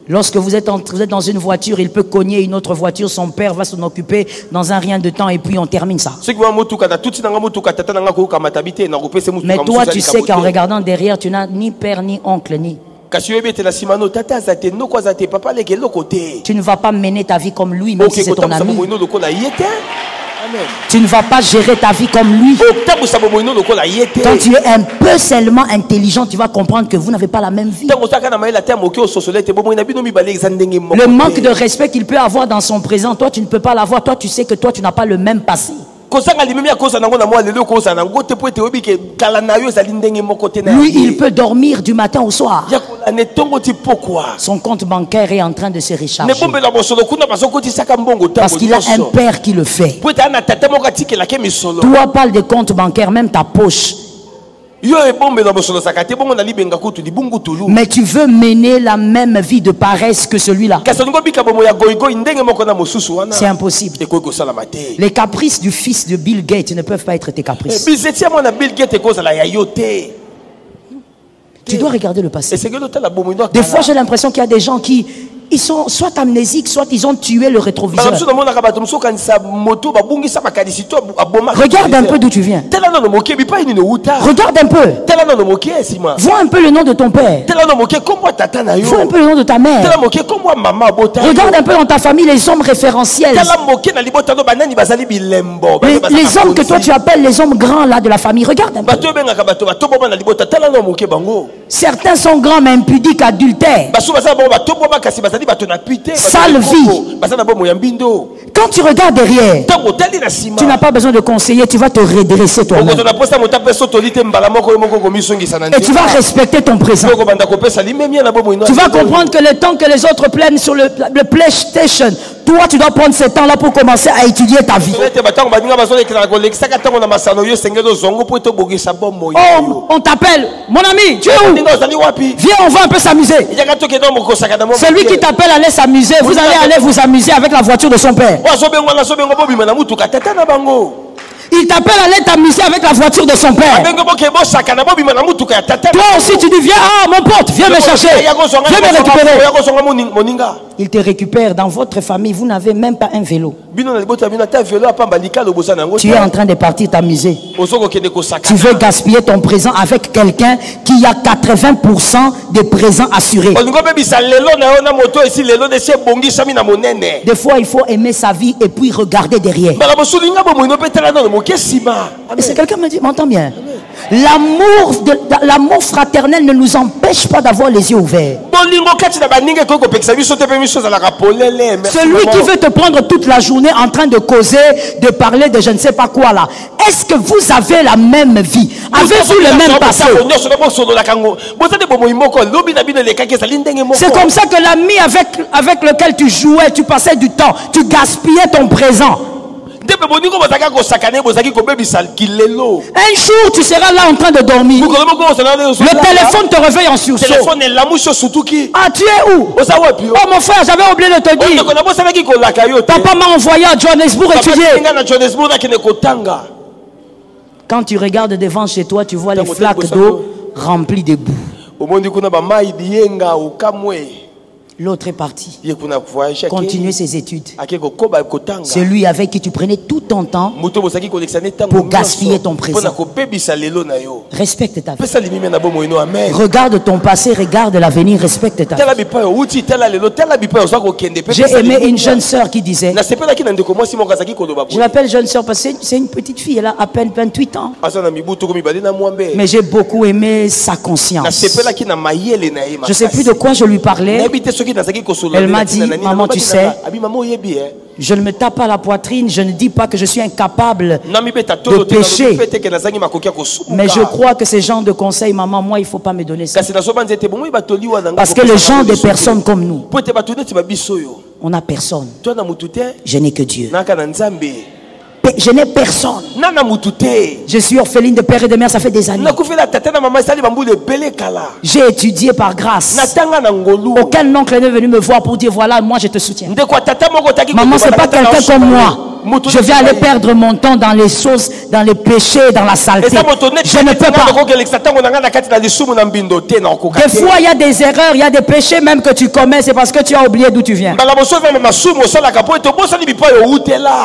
Lorsque vous êtes dans une voiture, il peut cogner une autre voiture, son père va s'en occuper dans un rien de temps et puis on termine ça. Mais toi tu sais qu'en regardant derrière, tu n'as ni père ni oncle ni. Tu ne vas pas mener ta vie comme lui, même si c'est ton ami. Tu ne vas pas gérer ta vie comme lui. Quand tu es un peu seulement intelligent, tu vas comprendre que vous n'avez pas la même vie. Le manque de respect qu'il peut avoir dans son présent, toi tu ne peux pas l'avoir. Toi tu sais que toi tu n'as pas le même passé. Lui, il peut dormir du matin au soir. Son compte bancaire est en train de se recharger parce qu'il a un père qui le fait. Toi, parle des comptes bancaires, même ta poche. Mais tu veux mener la même vie de paresse que celui-là. C'est impossible. Les caprices du fils de Bill Gates ne peuvent pas être tes caprices. Tu dois regarder le passé. Des fois, j'ai l'impression qu'il y a des gens qui ils sont soit amnésiques, soit ils ont tué le rétroviseur. Regarde un peu d'où tu viens. Regarde un peu. Vois un peu le nom de ton père. Vois un peu le nom de ta mère. Regarde un peu dans ta famille les hommes référentiels. Les hommes que toi tu appelles les hommes grands là de la famille. Regarde un peu. Certains sont grands mais impudiques, adultères. Sale vie. Quand tu regardes derrière, tu n'as pas besoin de conseiller, tu vas te redresser toi-même. Et tu vas respecter ton présent. Tu vas comprendre que le temps que les autres plaignent sur le PlayStation, toi tu dois prendre ce temps-là pour commencer à étudier ta vie. Oh, on t'appelle, mon ami, tu es où? Viens, on va un peu s'amuser. Celui qui t'appelle allait s'amuser, vous allez aller vous amuser avec la voiture de son père. Il t'appelle à aller t'amuser avec la voiture de son père. Toi aussi tu dis viens, mon pote, viens me chercher. Viens me récupérer. Il te récupère. Dans votre famille, vous n'avez même pas un vélo. Tu es en train de partir t'amuser. Tu veux gaspiller ton présent avec quelqu'un qui a 80% des présents assurés. Des fois, il faut aimer sa vie et puis regarder derrière. Et c'est quelqu'un me dit, m'entends bien. L'amour fraternel ne nous empêche pas d'avoir les yeux ouverts. Celui qui veut te prendre toute la journée en train de causer, de parler de je ne sais pas quoi là. Est-ce que vous avez la même vie? Avez-vous le même passé? C'est comme ça que l'ami avec lequel tu jouais, tu passais du temps, tu gaspillais ton présent. Un jour tu seras là en train de dormir. Le téléphone te réveille en sursaut. Ah, tu es où? Oh mon frère, j'avais oublié de te dire. Papa m'a envoyé à Johannesburg étudier. Quand tu regardes devant chez toi, tu vois les flaques d'eau remplies de boue. L'autre est parti. Continuer ses études. C'est lui avec qui tu prenais tout ton temps pour gaspiller ton présent. Respecte ta vie. Regarde ton passé, regarde l'avenir, respecte ta vie. J'ai aimé une jeune sœur qui disait, je l'appelle jeune sœur parce que c'est une petite fille, elle a à peine 28 ans. Mais j'ai beaucoup aimé sa conscience. Je ne sais plus de quoi je lui parlais. Elle m'a dit, maman, tu sais, je ne me tape pas la poitrine, je ne dis pas que je suis incapable de pécher. Mais je crois que ces gens de conseils, maman, moi, il ne faut pas me donner ça. Parce que les gens des personnes comme nous, on n'a personne. Je n'ai que Dieu. Je n'ai personne. Je suis orpheline de père et de mère, ça fait des années. J'ai étudié par grâce. Aucun oncle n'est venu me voir pour dire voilà, moi je te soutiens. Maman, c'est pas quelqu'un comme moi. Je vais aller perdre mon temps dans les choses, dans les péchés, dans la saleté. Je ne peux pas. Des fois, il y a des erreurs, il y a des péchés même que tu commets, c'est parce que tu as oublié d'où tu viens.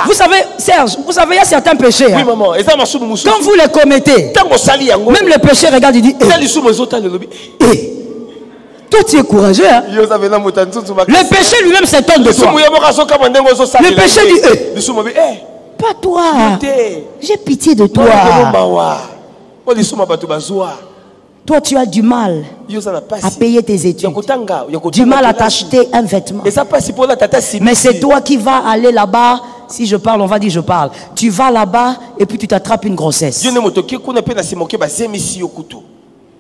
Vous savez, Serge, vous savez, il y a certains péchés. Hein. Quand vous les commettez, même le péché, regarde, il dit toi tu es courageux, hein? Le péché lui-même s'étonne de toi. Le péché dit pas toi. J'ai pitié de toi. Toi tu as du mal à payer tes études. Du mal à t'acheter un vêtement. Mais c'est toi qui vas aller là-bas. Si je parle, on va dire je parle. Tu vas là-bas et puis tu t'attrapes une grossesse.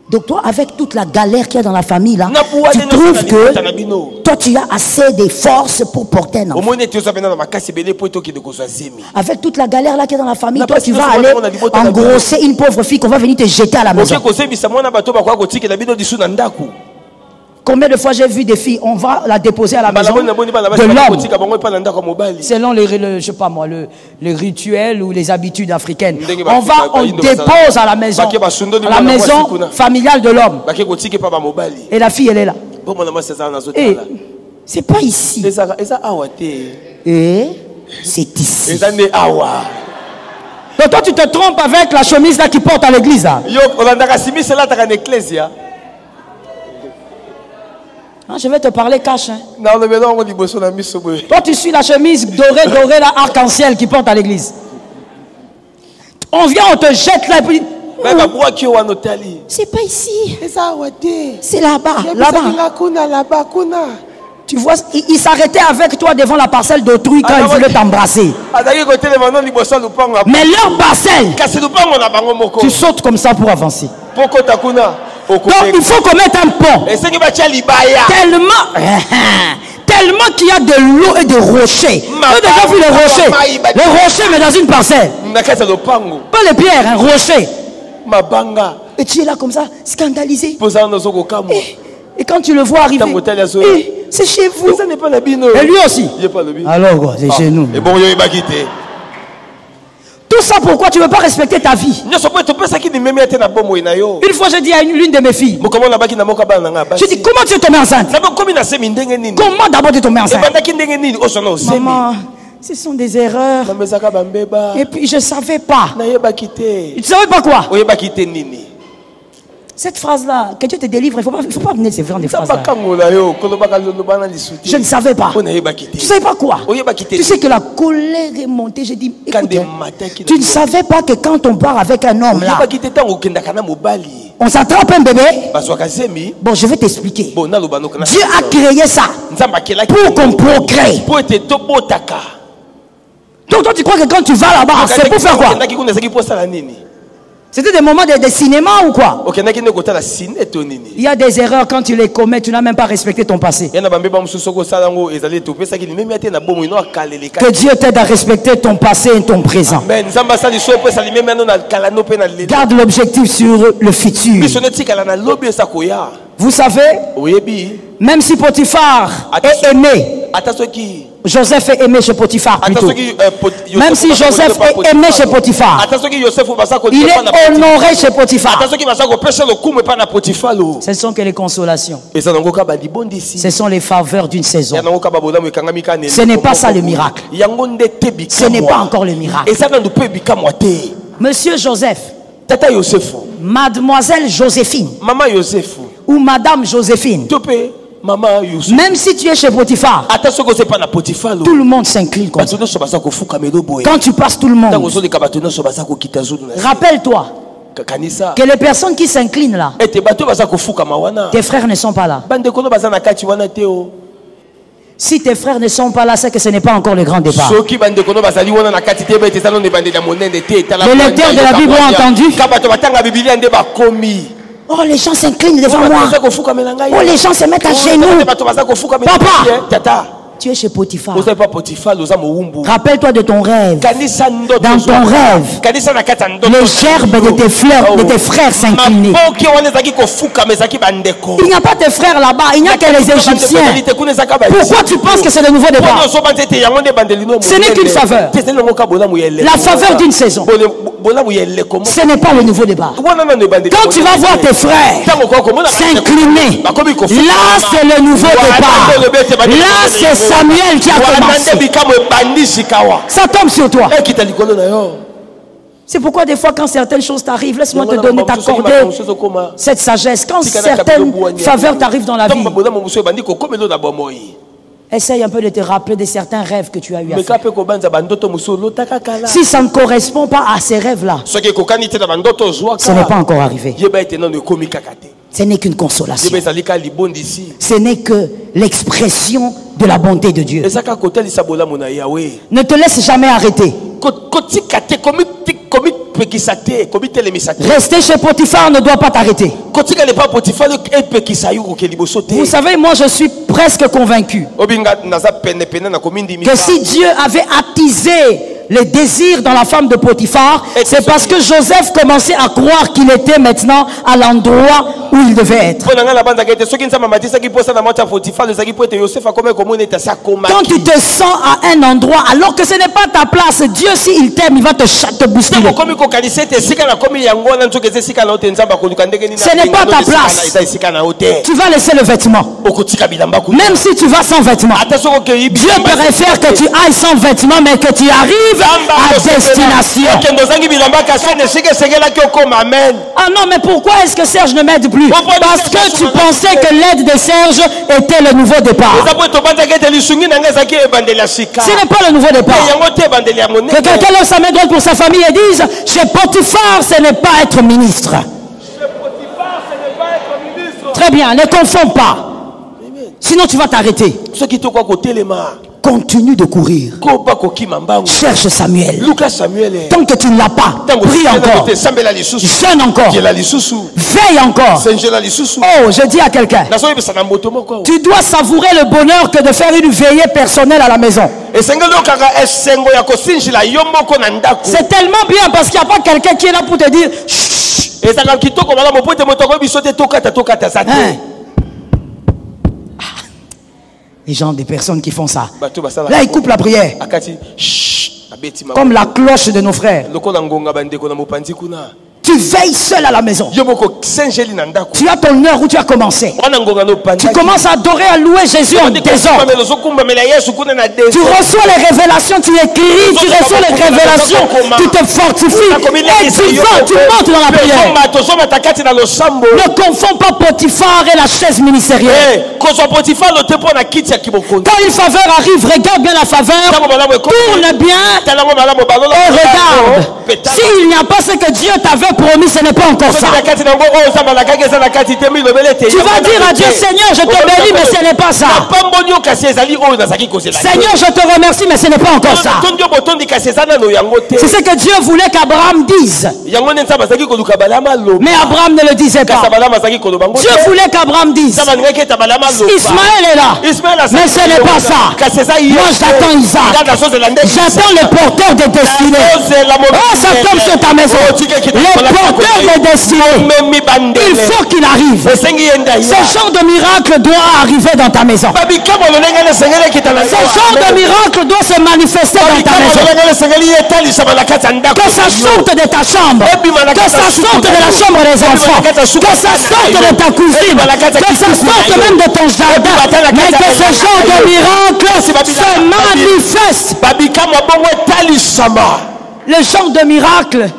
Donc toi, avec toute la galère qu'il y a dans la famille là, tu trouves que toi tu as assez de force pour porter un enfant. Avec toute la galère là qu'il y a dans la famille, toi tu vas aller engrosser une pauvre fille qu'on va venir te jeter à la maison. Combien de fois j'ai vu des filles, on va la déposer à la maison de l'homme. Selon les, je sais pas moi, les rituels ou les habitudes africaines. On dépose à la maison familiale de l'homme. Et la fille, elle est là. Et c'est pas ici. Et c'est ici. Donc toi tu te trompes avec la chemise là qui porte à l'église là. Je vais te parler cash. Hein. Toi, tu suis la chemise dorée, la arc-en-ciel qui porte à l'église. On vient, on te jette là et puis. C'est pas ici. C'est là-bas. Là-bas. Tu vois, il s'arrêtait avec toi devant la parcelle d'autrui quand il voulait t'embrasser. Mais leur parcelle, tu sautes comme ça pour avancer. Donc il faut commettre un pont. Tellement qu'il y a de l'eau et des rochers. Vous avez déjà vu les rochers? Les rochers, mais dans une parcelle. Pas les pierres, un rocher. Et tu es là comme ça, scandalisé. Et quand tu le vois arriver, c'est chez vous. Et lui aussi. Alors quoi, c'est chez nous. Tout ça pourquoi tu ne veux pas respecter ta vie? Une fois j'ai dit à l'une de mes filles, je dis comment tu es tombée enceinte? Comment d'abord tu es tombée enceinte? Maman, ce sont des erreurs. Et puis je ne savais pas. Tu ne savais pas quoi? Cette phrase-là, que Dieu te délivre, il ne faut pas venir se faire des phrases-là. Je ne savais pas. Tu ne savais pas quoi? Tu sais que la colère est montée. J'ai dit, écoute, tu ne savais pas que quand on part avec un homme là, on s'attrape un bébé? Bon, je vais t'expliquer. Dieu a créé ça pour qu'on procrée. Donc toi tu crois que quand tu vas là-bas, c'est pour faire quoi? C'était des moments de cinéma ou quoi? Il y a des erreurs quand tu les commets, tu n'as même pas respecté ton passé. Que Dieu t'aide à respecter ton passé et ton présent. Garde l'objectif sur le futur. Vous savez, même si Potiphar est aimé, Joseph est aimé chez Potiphar plutôt. Même si Joseph est aimé chez Potiphar, il est honoré chez Potiphar. Ce ne sont que les consolations. Ce sont les faveurs d'une saison. Ce n'est pas ça le miracle. Ce n'est pas encore le miracle. Monsieur Joseph, Mademoiselle Joséphine ou Madame Joséphine, même si tu es chez Potiphar, tout le monde s'incline comme ça. Quand tu passes, tout le monde. Rappelle-toi que les personnes qui s'inclinent là, tes frères ne sont pas là. Si tes frères ne sont pas là, c'est que ce n'est pas encore le grand départ. Les lecteurs de la Bible ont entendu. Oh, les gens s'inclinent devant moi. Oh, les gens se mettent à genoux. Papa, tu es chez Potiphar. Rappelle-toi de ton rêve. Dans ton rêve, les gerbes de tes fleurs, de tes frères s'inclinaient. Il n'y a pas tes frères là-bas, il n'y a que les Égyptiens. Pourquoi tu penses que c'est le nouveau départ? Ce n'est qu'une faveur. La faveur d'une saison. Ce n'est pas le nouveau départ. Quand tu vas voir tes frères s'incliner, là c'est le nouveau départ. Là c'est Samuel qui a commencé. Ça tombe sur toi. C'est pourquoi des fois quand certaines choses t'arrivent, laisse-moi te donner, t'accorder cette sagesse. Quand certaines faveurs t'arrivent dans la vie, essaye un peu de te rappeler de certains rêves que tu as eu à faire. Si ça ne correspond pas à ces rêves-là, ce n'est pas encore arrivé. Ce n'est qu'une consolation. Ce n'est que l'expression de la bonté de Dieu. Ne te laisse jamais arrêter. Rester chez Potiphar ne doit pas t'arrêter. Vous savez, moi je suis presque convaincu que si Dieu avait attisé les désirs dans la femme de Potiphar, c'est parce que Joseph commençait à croire qu'il était maintenant à l'endroit où il devait être. Quand tu te sens à un endroit alors que ce n'est pas ta place, Dieu s'il t'aime, il va te bousculer. Ce n'est pas ta place. Tu vas laisser le vêtement. Même si tu vas sans vêtement, Dieu préfère que tu ailles sans vêtement mais que tu arrives à destination. Ah non, mais pourquoi est-ce que Serge ne m'aide plus? Parce que tu pensais que l'aide de Serge était le nouveau départ. Ce n'est pas le nouveau départ. Que quelqu'un lève sa main droite pour sa famille et dise: chez Potiphar, ce n'est pas être ministre. Très bien, ne confonds pas. Sinon tu vas t'arrêter. Continue de courir. Cherche Samuel. Tant que tu ne l'as pas, prie encore. Jeûne encore. Veille encore. Oh, je dis à quelqu'un, tu dois savourer le bonheur que de faire une veillée personnelle à la maison. C'est tellement bien parce qu'il n'y a pas quelqu'un qui est là pour te dire chut. Les gens, des personnes qui font ça. Là, ils coupent la prière. comme la cloche de nos frères. Tu veilles seul à la maison. Tu as ton heure où tu as commencé. Tu commences à adorer, à louer Jésus en désordre. Tu reçois les révélations, tu écris, tu reçois les révélations, tu te fortifies. Et tu vas, tu montes dans la prière. Ne confonds pas Potiphar et la chaise ministérielle. Quand une faveur arrive, regarde bien la faveur, tourne bien et regarde. S'il n'y a pas ce que Dieu t'avait promis, ce n'est pas encore ça. Tu vas dire à Dieu, Seigneur, je te bénis, mais ce n'est pas ça. Seigneur, je te remercie, mais ce n'est pas encore ça. C'est ce que Dieu voulait qu'Abraham dise. Mais Abraham ne le disait pas. Dieu voulait qu'Abraham dise, Ismaël est là, mais ce n'est pas ça. Moi j'attends Isaac. J'attends le porteur de destinée. Oh, ça tombe sur ta maison. Le porteur de destinée, il faut qu'il arrive. Ce genre de miracle doit arriver dans ta maison. Ce genre de miracle doit se manifester dans ta maison. Que ça sorte de ta chambre, que ça sorte de la chambre des enfants, que ça sorte de ta cuisine, que ça sorte même de ton jardin, mais que ce genre de miracle se manifeste. Le genre de miracle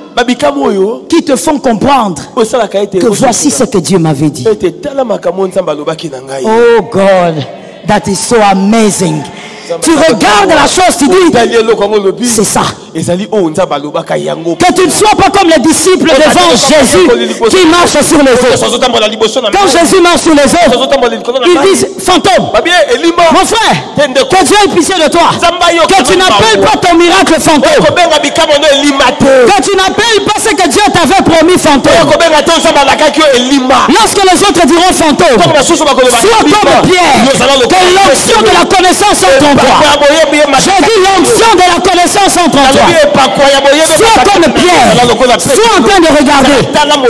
qui te font comprendre que voici ce que Dieu m'avait dit. Oh God, that is so amazing. Tu regardes la chose, tu dis, c'est ça. Que tu ne sois pas comme les disciples devant Jésus qui marchent sur les eaux. Quand Jésus marche sur les eaux, ils disent, fantôme, mon frère, que Dieu ait pitié de toi. Que tu n'appelles pas ton miracle fantôme. Que tu n'appelles pas ce que Dieu t'avait promis fantôme. Lorsque les autres diront fantôme, sois comme Pierre, que l'onction de la connaissance entre en toi. Je dis l'onction de la connaissance entre en toi. Sois comme Pierre, sois en train de regarder.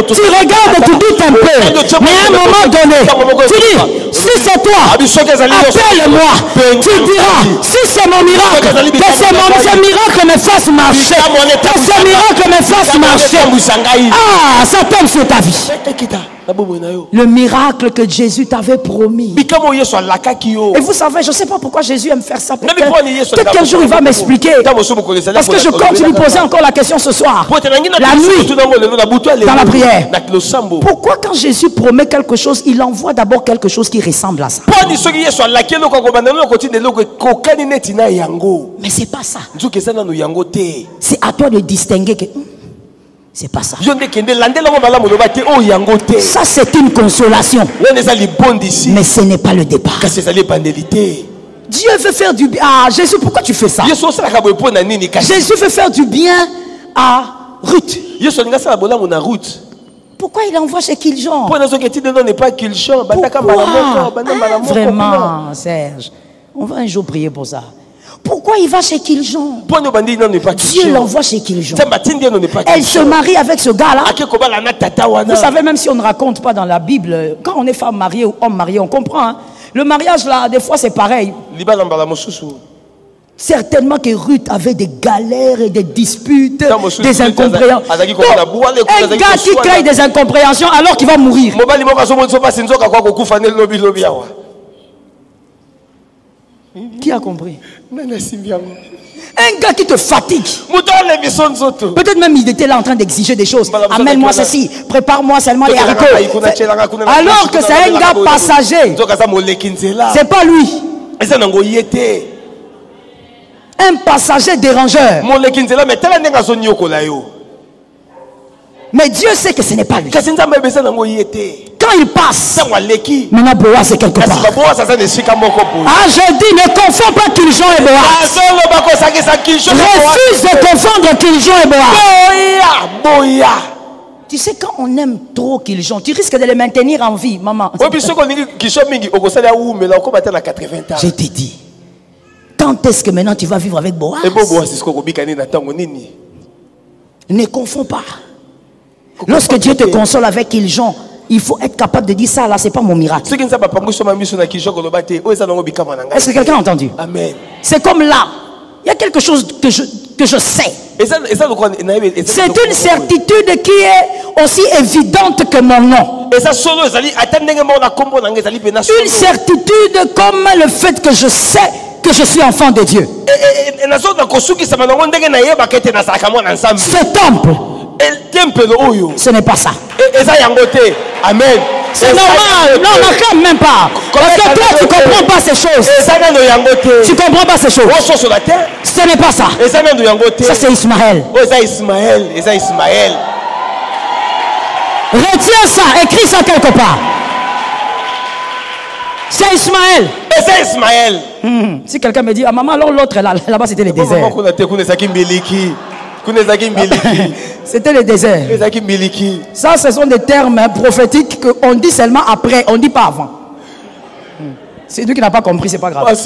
Tu regardes, tu doutes un peu, mais à un moment donné, tu dis, si c'est toi, appelle-moi. Tu diras, si c'est mon miracle, que ce miracle me fasse marcher, que ce miracle me fasse marcher. Ah, ça tombe sur ta vie. Le miracle que Jésus t'avait promis. Et vous savez, je ne sais pas pourquoi Jésus aime faire ça. Peut-être qu'un jour il va m'expliquer. Parce que je continue de poser encore la question ce soir. La nuit, dans la prière. Pourquoi quand Jésus promet quelque chose, il envoie d'abord quelque chose qui ressemble à ça? Mais c'est pas ça. C'est à toi de distinguer que... c'est pas ça. Ça c'est une consolation. Mais ce n'est pas le départ. Dieu veut faire du bien. Ah Jésus, pourquoi tu fais ça? Jésus veut faire du bien à Ruth. Pourquoi il envoie chez Kiljon? Pourquoi? Vraiment, Serge, on va un jour prier pour ça. Pourquoi il va chez Kiljon? Dieu l'envoie chez Kiljon. Elle se marie avec ce gars-là. Vous savez, même si on ne raconte pas dans la Bible, quand on est femme mariée ou homme marié, on comprend. Hein? Le mariage, là, des fois, c'est pareil. Certainement que Ruth avait des galères et des disputes, des incompréhensions. Un gars qui crée des incompréhensions alors qu'il va mourir. Qui a compris? Un gars qui te fatigue. Peut-être même il était là en train d'exiger des choses. Amène-moi ceci, prépare-moi seulement les haricots. Alors que c'est un gars passager. C'est pas lui. Un passager dérangeur. Mais Dieu sait que ce n'est pas lui. Quand il passe, maintenant Boaz c'est quelque part. Ah, je dis, ne confonds pas Kiljon et Boaz. Refuse de confondre Kiljon et Boaz. Tu sais, quand on aime trop Kiljon, tu risques de les maintenir en vie, maman. Je t'ai dit. Quand est-ce que maintenant tu vas vivre avec Boaz? Ne confonds pas. Lorsque Dieu te console avec Kiljon, il faut être capable de dire ça là, c'est pas mon miracle. Est-ce que quelqu'un a entendu? Amen. C'est comme là. Il y a quelque chose je sais. C'est une certitude qui est aussi évidente que mon nom. Une certitude comme le fait que je sais que je suis enfant de Dieu. Ce temple, ce n'est pas ça. Amen. C'est normal. Non, quand même pas. Parce que toi, tu ne comprends pas ces choses. Tu ne comprends pas ces choses. Ce n'est pas ça. Ça, c'est Ismaël. Retiens ça. Écris ça quelque part. C'est Ismaël. C'est Ismaël. Si quelqu'un me dit, ah maman, alors l'autre là-bas, c'était le désert. C'était le désert. Ça, ce sont des termes prophétiques qu'on dit seulement après, on ne dit pas avant. C'est lui qui n'a pas compris, c'est pas grave.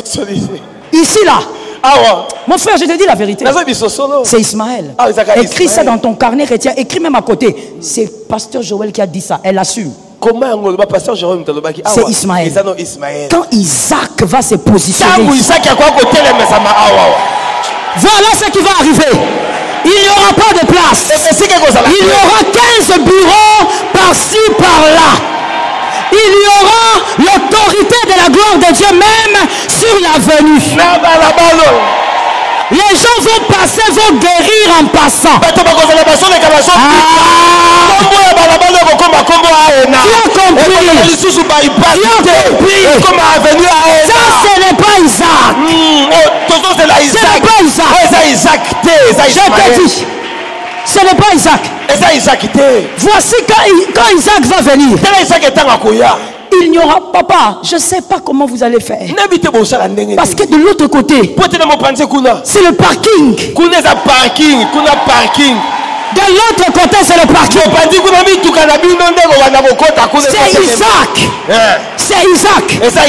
Ici, là, mon frère, je te dis la vérité. C'est Ismaël. Écris ça dans ton carnet, retiens. Écris même à côté. C'est Pasteur Joël qui a dit ça. Elle assume. C'est Ismaël. Quand Isaac va se positionner, voilà ce qui va arriver. Il n'y aura pas de place. Il y aura 15 bureaux par-ci, par-là. Il y aura l'autorité de la gloire de Dieu même sur l'avenue. Les gens vont passer, vont guérir en passant. Tu as compris. Ça, ce n'est pas Isaac. Ce n'est pas Isaac. Je te dis, ce n'est pas Isaac. Voici quand Isaac va venir. Il n'y aura, papa, je ne sais pas comment vous allez faire. Parce que de l'autre côté, c'est le parking. De l'autre côté, c'est le parking. C'est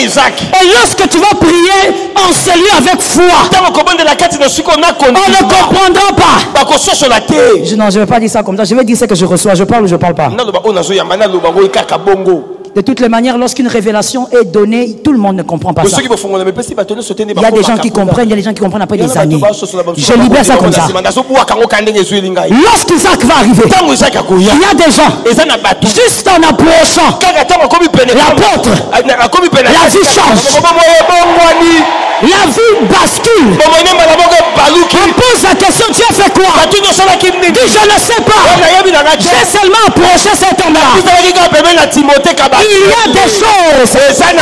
Isaac. Et lorsque tu vas prier en celui avec foi, on ne comprendra pas. Non, je ne vais pas dire ça comme ça. Je vais dire ce que je reçois. Je parle ou je ne parle pas. De toutes les manières, lorsqu'une révélation est donnée, tout le monde ne comprend pas ça. Il y a des gens qui comprennent, il y a des gens qui comprennent après des années. Je libère ça comme ça. Lorsqu'Isaac va arriver, il y a des gens, juste en approchant, l'apôtre, la vie change. La vie bascule. On pose la question, tu as fait quoi? Dis, je ne sais pas. J'ai seulement approché cet homme-là. Il y a des choses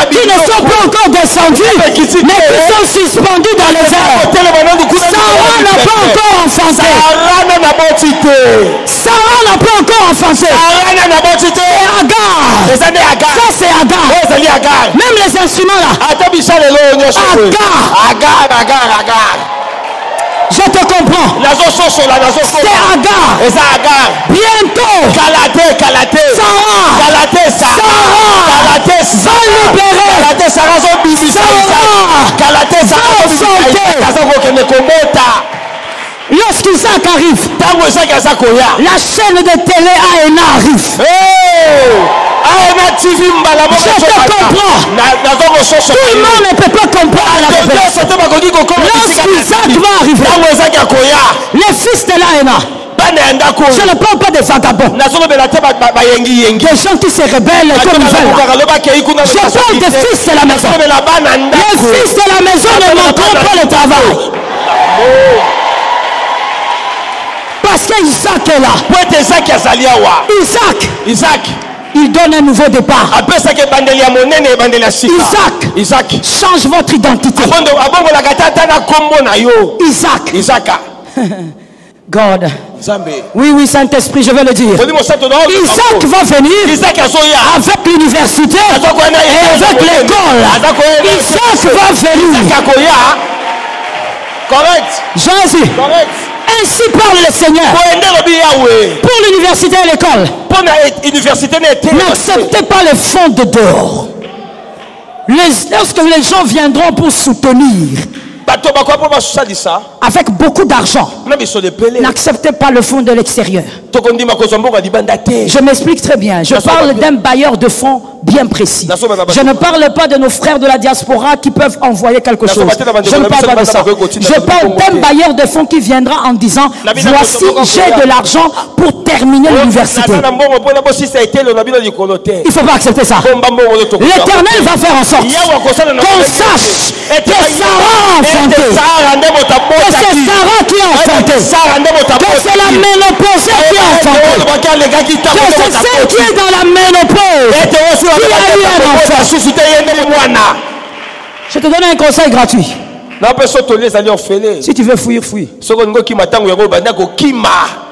qui ne sont pas encore descendues, mais qui sont suspendues dans les airs. Sarah n'a pas encore enfanté. Sarah n'a pas encore enfanté. C'est Agar. Ça, c'est Agar. Même les instruments là. Agar. Je te comprends. C'est Agar. Bientôt. Sarah Lorsqu'Isaac arrive, la chaîne de télé AENA arrive. Je te comprends. Tout le monde ne peut pas comprendre la révélation. Lorsqu'Isaac va arriver, les fils de l'AENA, je ne parle pas des vagabonds, des gens qui se rebellent comme ils veulent. Je parle des fils de la maison. Les fils de la maison ne montrent pas le travail. Parce qu'Isaac est là. Isaac, il donne un nouveau départ. Isaac, change votre identité. Isaac. God. Oui, Saint-Esprit, je vais le dire. Isaac va venir avec l'université et avec l'école. Isaac va venir. Correct. Jésus. Ainsi parle le Seigneur. Pour l'université et l'école, n'acceptez pas les fonds de dehors. Lorsque les gens viendront pour soutenir, avec beaucoup d'argent. N'acceptez pas le fonds de l'extérieur. Je m'explique très bien. Je parle d'un bailleur de fonds bien précis. Je ne parle pas de nos frères de la diaspora qui peuvent envoyer quelque chose. Je ne parle pas de ça. Je parle d'un bailleur de fonds qui viendra en disant: voici, j'ai de l'argent pour terminer l'université. Il ne faut pas accepter ça. L'Éternel va faire en sorte qu'on sache que Sarah a enfanté, que c'est Sarah qui a enfanté, que c'est la ménopause qui a enfanté, que c'est celle qui est dans la ménopause qui a eu un enfant. Je te donne un conseil gratuit. Si tu veux fuir, fuis.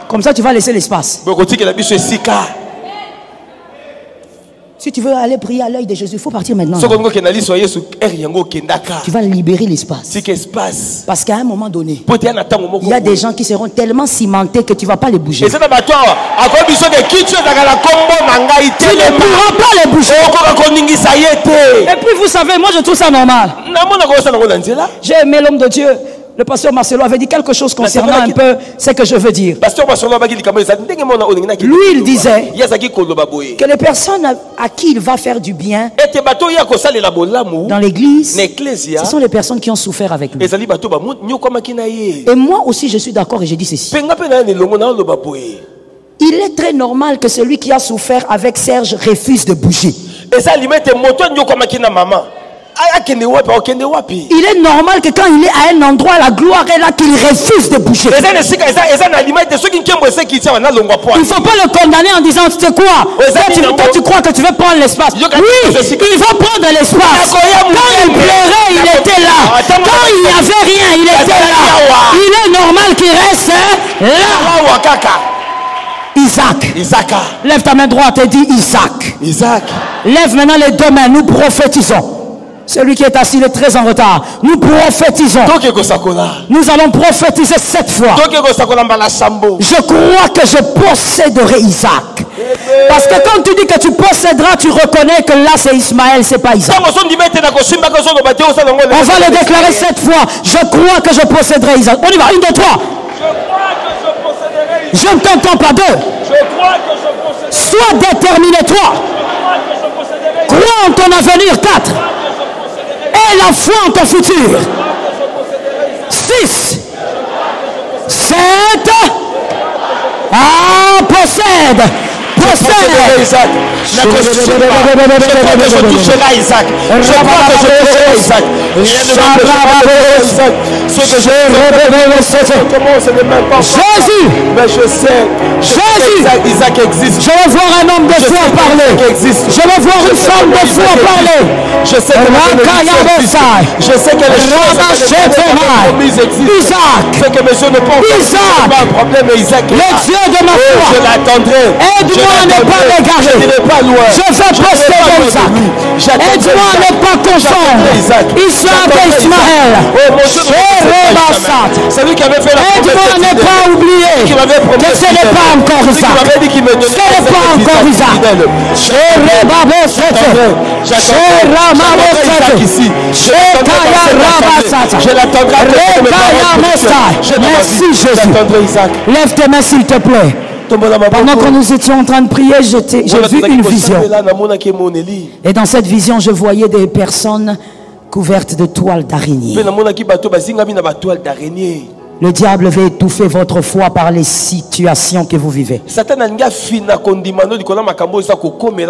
Comme ça, tu vas laisser l'espace. Si tu veux aller prier à l'œil de Jésus, il faut partir maintenant. Tu vas libérer l'espace. Parce qu'à un moment donné, il y a des gens qui seront tellement cimentés que tu ne vas pas les bouger. Tu ne pourras pas les bouger. Et puis vous savez, moi je trouve ça normal. J'ai aimé l'homme de Dieu. Le pasteur Marcelo avait dit quelque chose concernant un peu ce que je veux dire. Lui, il disait que les personnes à qui il va faire du bien dans l'église, ce sont les personnes qui ont souffert avec lui. Et moi aussi, je suis d'accord et je dis ceci. Il est très normal que celui qui a souffert avec Serge refuse de bouger. Il est normal que quand il est à un endroit, la gloire est là, qu'il refuse de bouger. Il ne faut pas le condamner en disant: tu sais quoi, toi tu crois que tu veux prendre l'espace. Oui, il va prendre l'espace. Quand il pleurait, il était là. Quand il n'y avait rien, il était là. Il est normal qu'il reste là. Isaac. Lève ta main droite et dis Isaac. Lève maintenant les deux mains, nous prophétisons. Celui qui est assis, il est très en retard. Nous prophétisons. Nous allons prophétiser cette fois. Je crois que je posséderai Isaac. Parce que quand tu dis que tu posséderas, tu reconnais que là c'est Ismaël, c'est pas Isaac. On va le déclarer cette fois. Je crois que je posséderai Isaac. On y va, 1, 2, 3. Je ne t'entends pas, 2. Sois déterminé, 3. Crois en ton avenir, 4. Et la foi en ton futur. 6, 7. Possède. Je crois que je toucherai Isaac. Jésus. Mais je sais. Isaac existe. Je veux voir un homme de foi parler. Je veux voir une femme de foi parler. Je sais que les promises existent. Isaac. C'est que monsieur ne pense pas un problème. Isaac. Le Dieu de ma foi. Je l'attendrai. Aide-moi à ne pas l'égarer. Je veux posséder Isaac. Aide-moi à ne pas confondre Isaac et Ismaël. Aide-moi à ne pas oublier que ce n'est pas encore Isaac. Ce n'est pas encore Isaac. Je l'attendrai. Merci Jésus. Lève tes mains s'il te plaît. Pendant que nous étions en train de prier, j'ai vu une vision. Et dans cette vision, je voyais des personnes couvertes de toiles d'araignée. Le diable veut étouffer votre foi par les situations que vous vivez.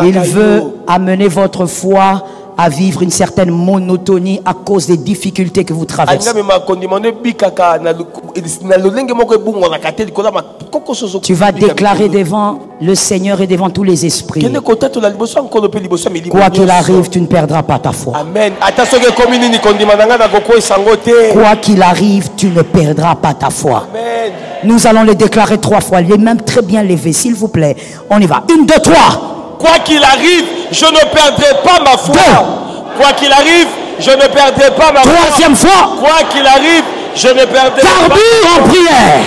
Il veut amener votre foi à vivre une certaine monotonie à cause des difficultés que vous traversez. Tu vas déclarer devant le Seigneur et devant tous les esprits. Quoi qu'il arrive, tu ne perdras pas ta foi. Quoi qu'il arrive, tu ne perdras pas ta foi. Nous allons le déclarer 3 fois. Les mains très bien levées, s'il vous plaît. On y va. 1, 2, 3. Quoi qu'il arrive, je ne perdrai pas ma foi. 2. Quoi qu'il arrive, je ne perdrai pas ma foi. 3e fois. Quoi qu'il arrive, je ne perdrai pas. Carbure en prière.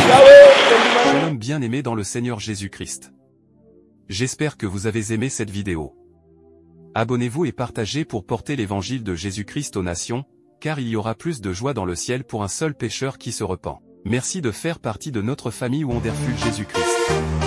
Jeune homme bien-aimé dans le Seigneur Jésus-Christ. J'espère que vous avez aimé cette vidéo. Abonnez-vous et partagez pour porter l'évangile de Jésus-Christ aux nations. car il y aura plus de joie dans le ciel pour un seul pécheur qui se repent. Merci de faire partie de notre famille Wonderful Jésus-Christ.